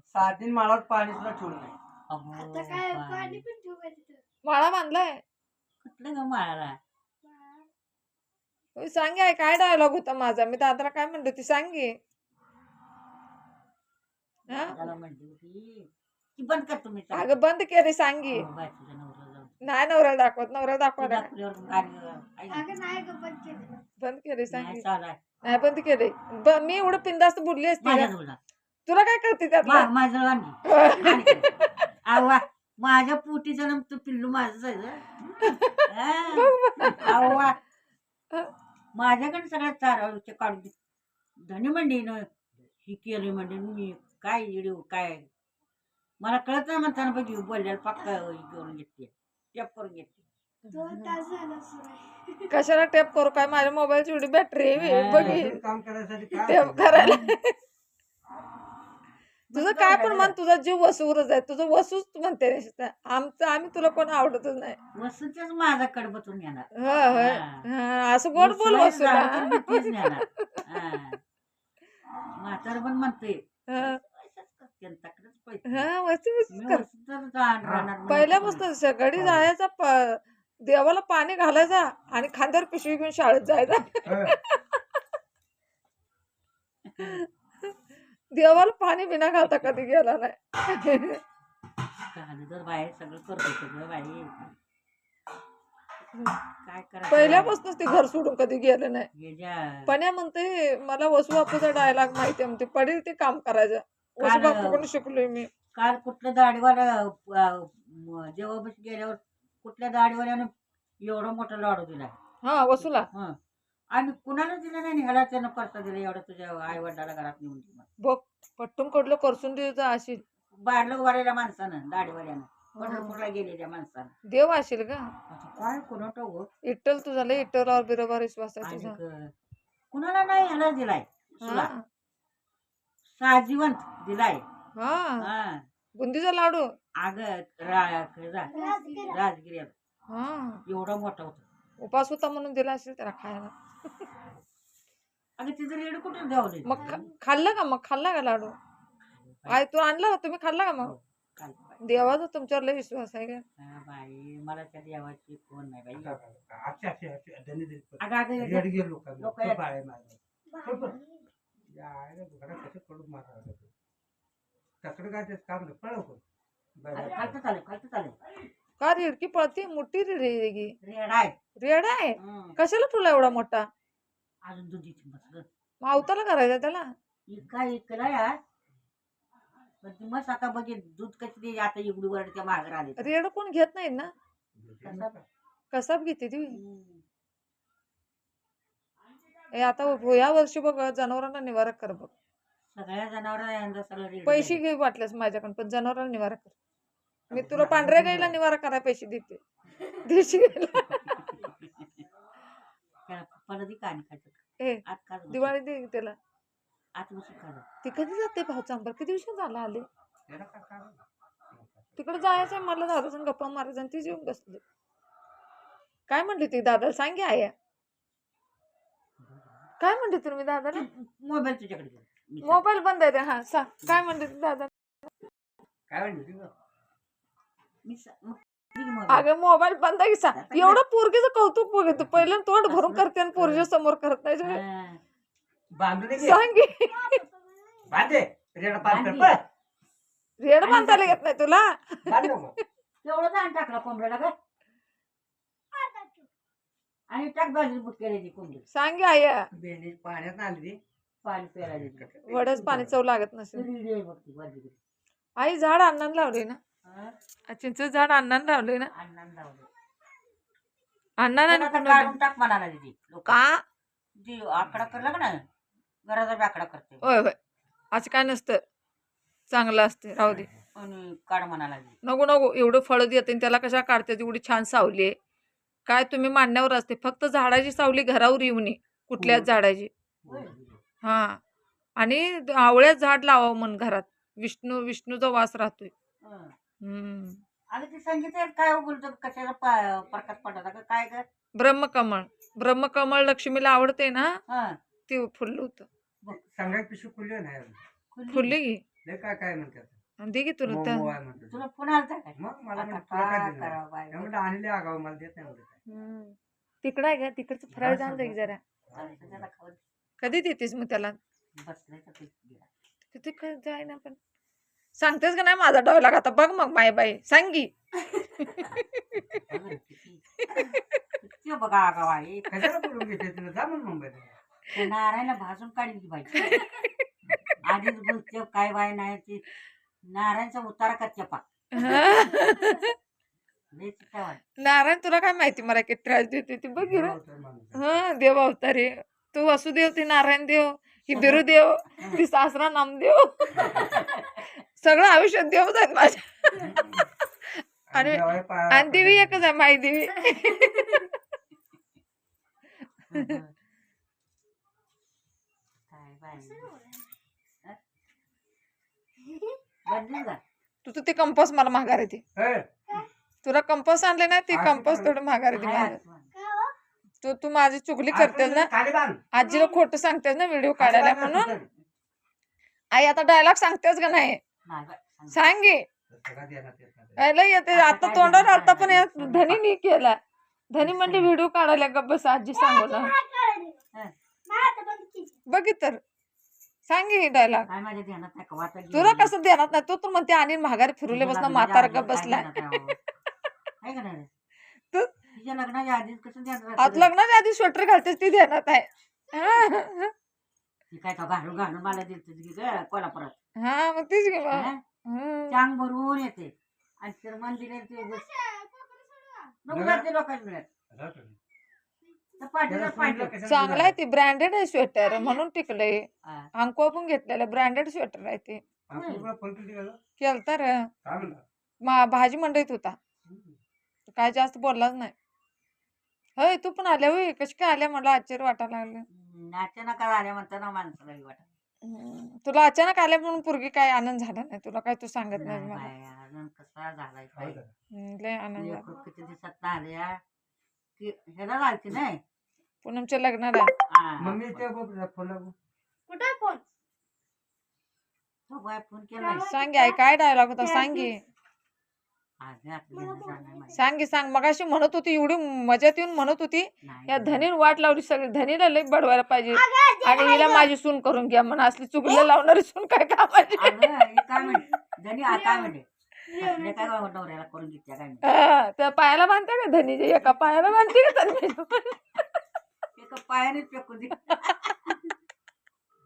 सात दिन माळावर पाणी सुद्धा ठेवलं नाही. आता काय पाणी पण ठेवू का तिथं? माळा बांधलाय कुठलं ग माळाला सांगे. आहे काय डायलॉग होता माझा? मी दादाला काय म्हणतो ती सांगे. त्याला म्हणली होती की बंद कर तुम्ही अगं बंद केले सांगी. नाही नवऱ्याला दाखवत. नवऱ्याला दाखवत अगं नाही ग बंद केलं. बंद केले सांगी. चालाय नाही बंद केले. मी एवढं पिंदास्त बोलली असते माझ्या का? जवळ तुला काय करते त्यात? माझं वांगी आवा माझ्या पोटी जन्म तू पिल्लू माझंच आहे आवा माझ्याकडे सगळ्यात चारा काढून धनी म्हणली न ही केली म्हणजे मी काय व्हिडिओ काय मला कळत नाही म्हणताना बघ बोलल्याला पक्का घेऊन घेतली टेप करून घेतली. 2 तास झालं सुरू आहे. कशाला टेप करू? काय माझ्या मोबाईलची एवढी बॅटरी बघी काम करायसाठी टेप करायला. तुझं काय पण म्हण. तुझा जीव वसूवरच आहे. तुझं वसूच म्हणते. आमचं आम्ही तुला कोण आवडतच नाही. वसूच माझा कडबतून येणार. असं गोड बोल वसूला. म्हातार पण म्हणते पहिल्यापासून सगळी जायचा देवाला पाणी घालायचा आणि खांद्यावर पिशवी घेऊन शाळेत जायचा. देवाला पाणी बिना घालता कधी गेला नाही. बाहेर सगळं करतो सगळं बाई काय करायचं. पहिल्यापासूनच ते घर सोडून कधी गेलं नाही. पण्या म्हणते मला वसू बापूचा डायलॉग माहिती आहे म्हणते. पडेल ते काम करायचं. वसू बापूकडून शिकलोय मी. काल कुठल्या दाढीवाला जेव्हा गेल्यावर कुठल्या दाढीवाल्यानं एवढा मोठा लाडू दिला. हा वसूला. आणि कुणाला दिला नाही. ह्याला त्यानं परसा दिला एवढा तुझ्या आई वडिलाला घरात नेऊन बघ पट्टून कडलं करसून द्यायचं अशी बारलं वाऱ्याला माणसानं दाढीवाल्यानं पंढरपूरला गेलेल्या माणसानं. देव असेल का काय कोणा इट्टल तुझा लय इट्टलावर बिरोबर विश्वास आहे तुझा. कुणाला नाही ह्याला दिलाय साजीवंत दिलाय. हा बुंदीचा लाडू अग राजगिरी एवढा मोठा होता. उपास होता म्हणून दिला असेल त्याला खायला. अगं तिचं रेड कुठे द्यावं. मग खाल्लं का? मग खाल्ला का लाडू? आई तू आणला का? तुम्ही खाल्ला का? मग देवाचा तुमच्यावर लय विश्वास आहे का? बाई मला त्या देवाची कोण नाही बाई. का रेडकी पळते मोठी रेडगी? रेड आहे. रेड आहे. कशाला तुला एवढा मोठा? अजून दुधीची मस्त मग अवताला करायचा त्याला. काय इकला यार मग आता बघे दूध कशी आता इगडी वर त्या माघार आले. रेड कोण घेत नाही ना. कसाब घेते ती. हे आता या वर्षी बघ जनावरांना निवारा कर बघ. सगळ्या जनावरांना यंदा सगळं रेडी पैसे घे वाटल्यास माझ्याकडून पण जनावरांना निवारा कर. मी तुला पांढऱ्या गाईला निवारा करायला पैसे देते. देशी गाईला परत कान खायचं ए आत काच बसून. दिवाळी दे त्याला. आत बसून खायचं. ती कधी जाते भाऊ चांबर किती दिवसात झाला आले. त्याला काय करावं? तिकडे जायचंय मला दादा गप्पा मारायचं आणि तीच येऊन बसले. काय म्हणली ती दादाला सांगे आया काय म्हणते तुम्ही दादाला. मोबाईल तुझ्याकडे घे. मी सांग. मोबाईल बंद आहे ते. हा सांग काय म्हणते ती दादा. काय म्हणते तुझं? मी सांग. मग घे मोबाईल. अगं मोबाईल बंद आहे की सांग. एवढं पोरगीचं कौतुक बघ पहिलं तोंड भरून करते आणि पोरगीच्या समोर करत नाही. हा. बांधून दे की. सांग की. बांध दे. रेडा बांध कर. बांध रेड बांधायला येत नाही तुला. बांध नको. तेवढं जाण टाकला कोंबड्याला का आणि टाक बाजू बुक केली कोंबडी. सांग की आया बेली पाण्यात आली ती. पाणी प्यायला दिली. वडच पाणी चव लागत नसेल. रेडी आहे बघ ती वरती. आई झाड अण्णानं लावले ना. हा? चिंच झाड अण्णानं लावले ना. अण्णानं लावलं. अण्णानं त्याला तर कुणाला- काढून टाक म्हणाला दिदी लोक का जी आकडा करला का ना घराचा बी आकडा करते होय होय असं काय नसतं चांगलं असते राहू दे. आणि काढ म्हणाला दिदी. नको नको एवढं फळं देते आणि त्याला कशा काढते एवढी छान सावली आहे. काय तुम्ही मांडण्यावर असते फक्त झाडाची सावली घरावर येऊ नये कुठल्याच झाडाची. हा आणि आवळ्यात झाड लावावं म्हण घरात. विष्णूचा वास राहतोय. हं. हम्म अगं ते सांगितलं काय बोलतो कशाला प्रकाश पडला का काय कर. ब्रह्मकमळ लक्ष्मीला आवडते ना. हा ते फुललं होतं. सांगायची पिशवी खुलली नाही अजून. फुलली की लय काय काय म्हणतात. दे की तुला त्या- मऊ आहे म्हणतात. तुला फोन आलता काय मग मला आता म्हणलं, तुला काय काय दिलं? करावं बाई? त्यामुळे आणले आगाव मला देत नाही म्हणलं काय. हम्म. तिकडं आहे का तिकडचं फराळ जाऊन जाईल जरा. आता त्याला खाऊ दे. कधी देतेस मग त्याला. बसलंय तर ते गेला. तिथे काय जाय ना पण सांगतेस का नाही माझा डायलॉग आता बघ मग माय बाई सांगी. अगं, किती बघा आगाव आहे कशाला बोलून घेते तुला जा म्हणून मुंबईला. ते नारायणला भाजून काढली की बाई आधीच बोलते काय बाय नाही ती नारायणचा उतारा करते पा लय चित्ता वाट. नारायण तुला काय माहिती मला किती त्रास देते ती बघ गिर. होतं माणूस. हा देव अवतारे तू वसुदेव ती नारायण देव ही बिरुदेव ती सासरा नामदेव सगळं आयुष्यात देवच आहेत माझ्या. आणि जेवायला पाया आणि देवी एकच आहे माई देवी. काय बाई बदली का तुझं ते कंपोस्ट मला महागार आहे ती. ए, तुला कंपोस्ट आणले ना ती कंपोस्ट थोडं महागार आहे ती माझं. तू माझी चुगली करतेस ना. खाली बांध. आजीला खोटं सांगतेस ना व्हिडिओ काढायला म्हणून. आई आता डायलॉग सांगतेस का नाही नाही बाई, सांग गे. सगळं देणार ते आता. यायला येते आता तोंडावर आता पण या धनीनी केला. धनी म्हणले व्हिडिओ काढायला गप्प बस आजी सांगू ना. बघित तर सांगे डायलॉग. काय माझ्या ध्यानात नाही का वाचा तुला कसं देणार नाही तू तर म्हणते आणि महागारी फिरवले बस ना म्हातारा गप्प बसलाय. काय करणार तू तिच्या लग्नाच्या आधीच कसं ध्यानात आज लग्नाच्या आधी स्वेटर घालतेस ती देण्यात आहे. ती काय तो घालून घालून मला दिलत कोल्हापुरात. हा मग तीच घे हा? मग. चांग भरून येते आणि तर मंदिरात ते नको जाते लोकांना मिळत जा तुम्ही. तर पाठीला पाडलं कशाला चांगलं आहे ते ब्रँडेड आहे स्वेटर म्हणून टिकलंय. हा. अंको पण घेतलेलं ब्रँडेड स्वेटर आहे ते. आपण तुला फोन केली का गं? केलं तर काय म्हणला? भाजी मंडईत होता काय जास्त बोललाच नाही. होय तू पण आल्या होय कशी काय आल्या मला आश्चर्य वाटायला लागलं. अचानक आल्या म्हणताना माणसाला वाटत तुला अचानक आल्या म्हणून पूर्वी काय आनंद झाला नाही तुला काय तू सांगत नाही नाही मला. बाया, अजून कसा झालाय काय लय आनंद झाला. किती दिवसात आल्या की ह्याला लागते नाही पूनमच्या लग्नाला हा. मम्मी ते बघ फोन लागू. कुठे फोन तो बाय फोन केला सांगे आई काय डायलॉग होता सांगे सांगे सांग मगाशी म्हणत होती एवढी मजात येऊन म्हणत होती या धनीन वाट लावली सगळी धनीला लई बडवायला पाहिजे आणि हिला माझी सून करून घ्या म्हणा असली चुगल्या लावणारी सून काय कामाची. काय म्हणते धनी काय म्हणते कसले काय नवऱ्याला करून घेतल्या काय म्हणते हा, त्या पायाला बांधते का धनीच्या एका पायाला बांधते का धनी. एका पायानेच फेकून दे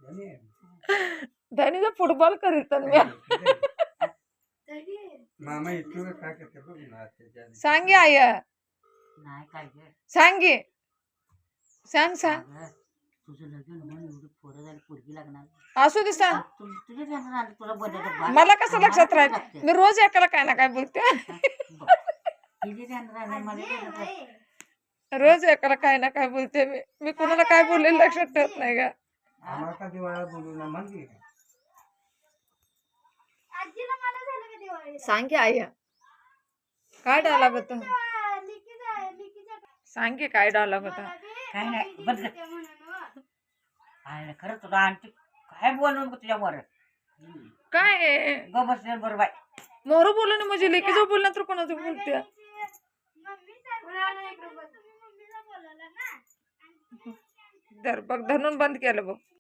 धनी आहे. धनीचा फुटबॉल करीत मी. मामा इतकं काय करते बघ ना त्याच्या. सांगे आय नाही काय ग सांगे सांग सांग अगं, तुझं लग्न होऊन एवढी पोरं झाली पोरगी लागणार असू दे सांग तुझ्या ध्यानात आलं तुला बदल मला कसं लक्षात राहील मी रोज एकाला काय ना काय बोलते तिच्या ध्यानात राहिलं मला ध्यानात राहिलं. रोज एकाला काय ना काय बोलते मी कुणाला काय बोललेलं लक्षात ठेवत नाही का आम्हाला का दिवाळा बोलू ना म्हणजे आजीला मला झालं का दिवाळी सांग की आई काय डायलॉग होता लिकीच्या सांग की काय डायलॉग होता काय नाही बंद कर. आयला खरं तुला आणखी काय बोलून तुझ्यावर काय ग बसल्या बरोबर मोरू बोलू ना म्हणजे लेकीचं बोललं तर कोणाचं बोलते मम्मीला बोलवलं ना बघ धरून बंद केलं बघ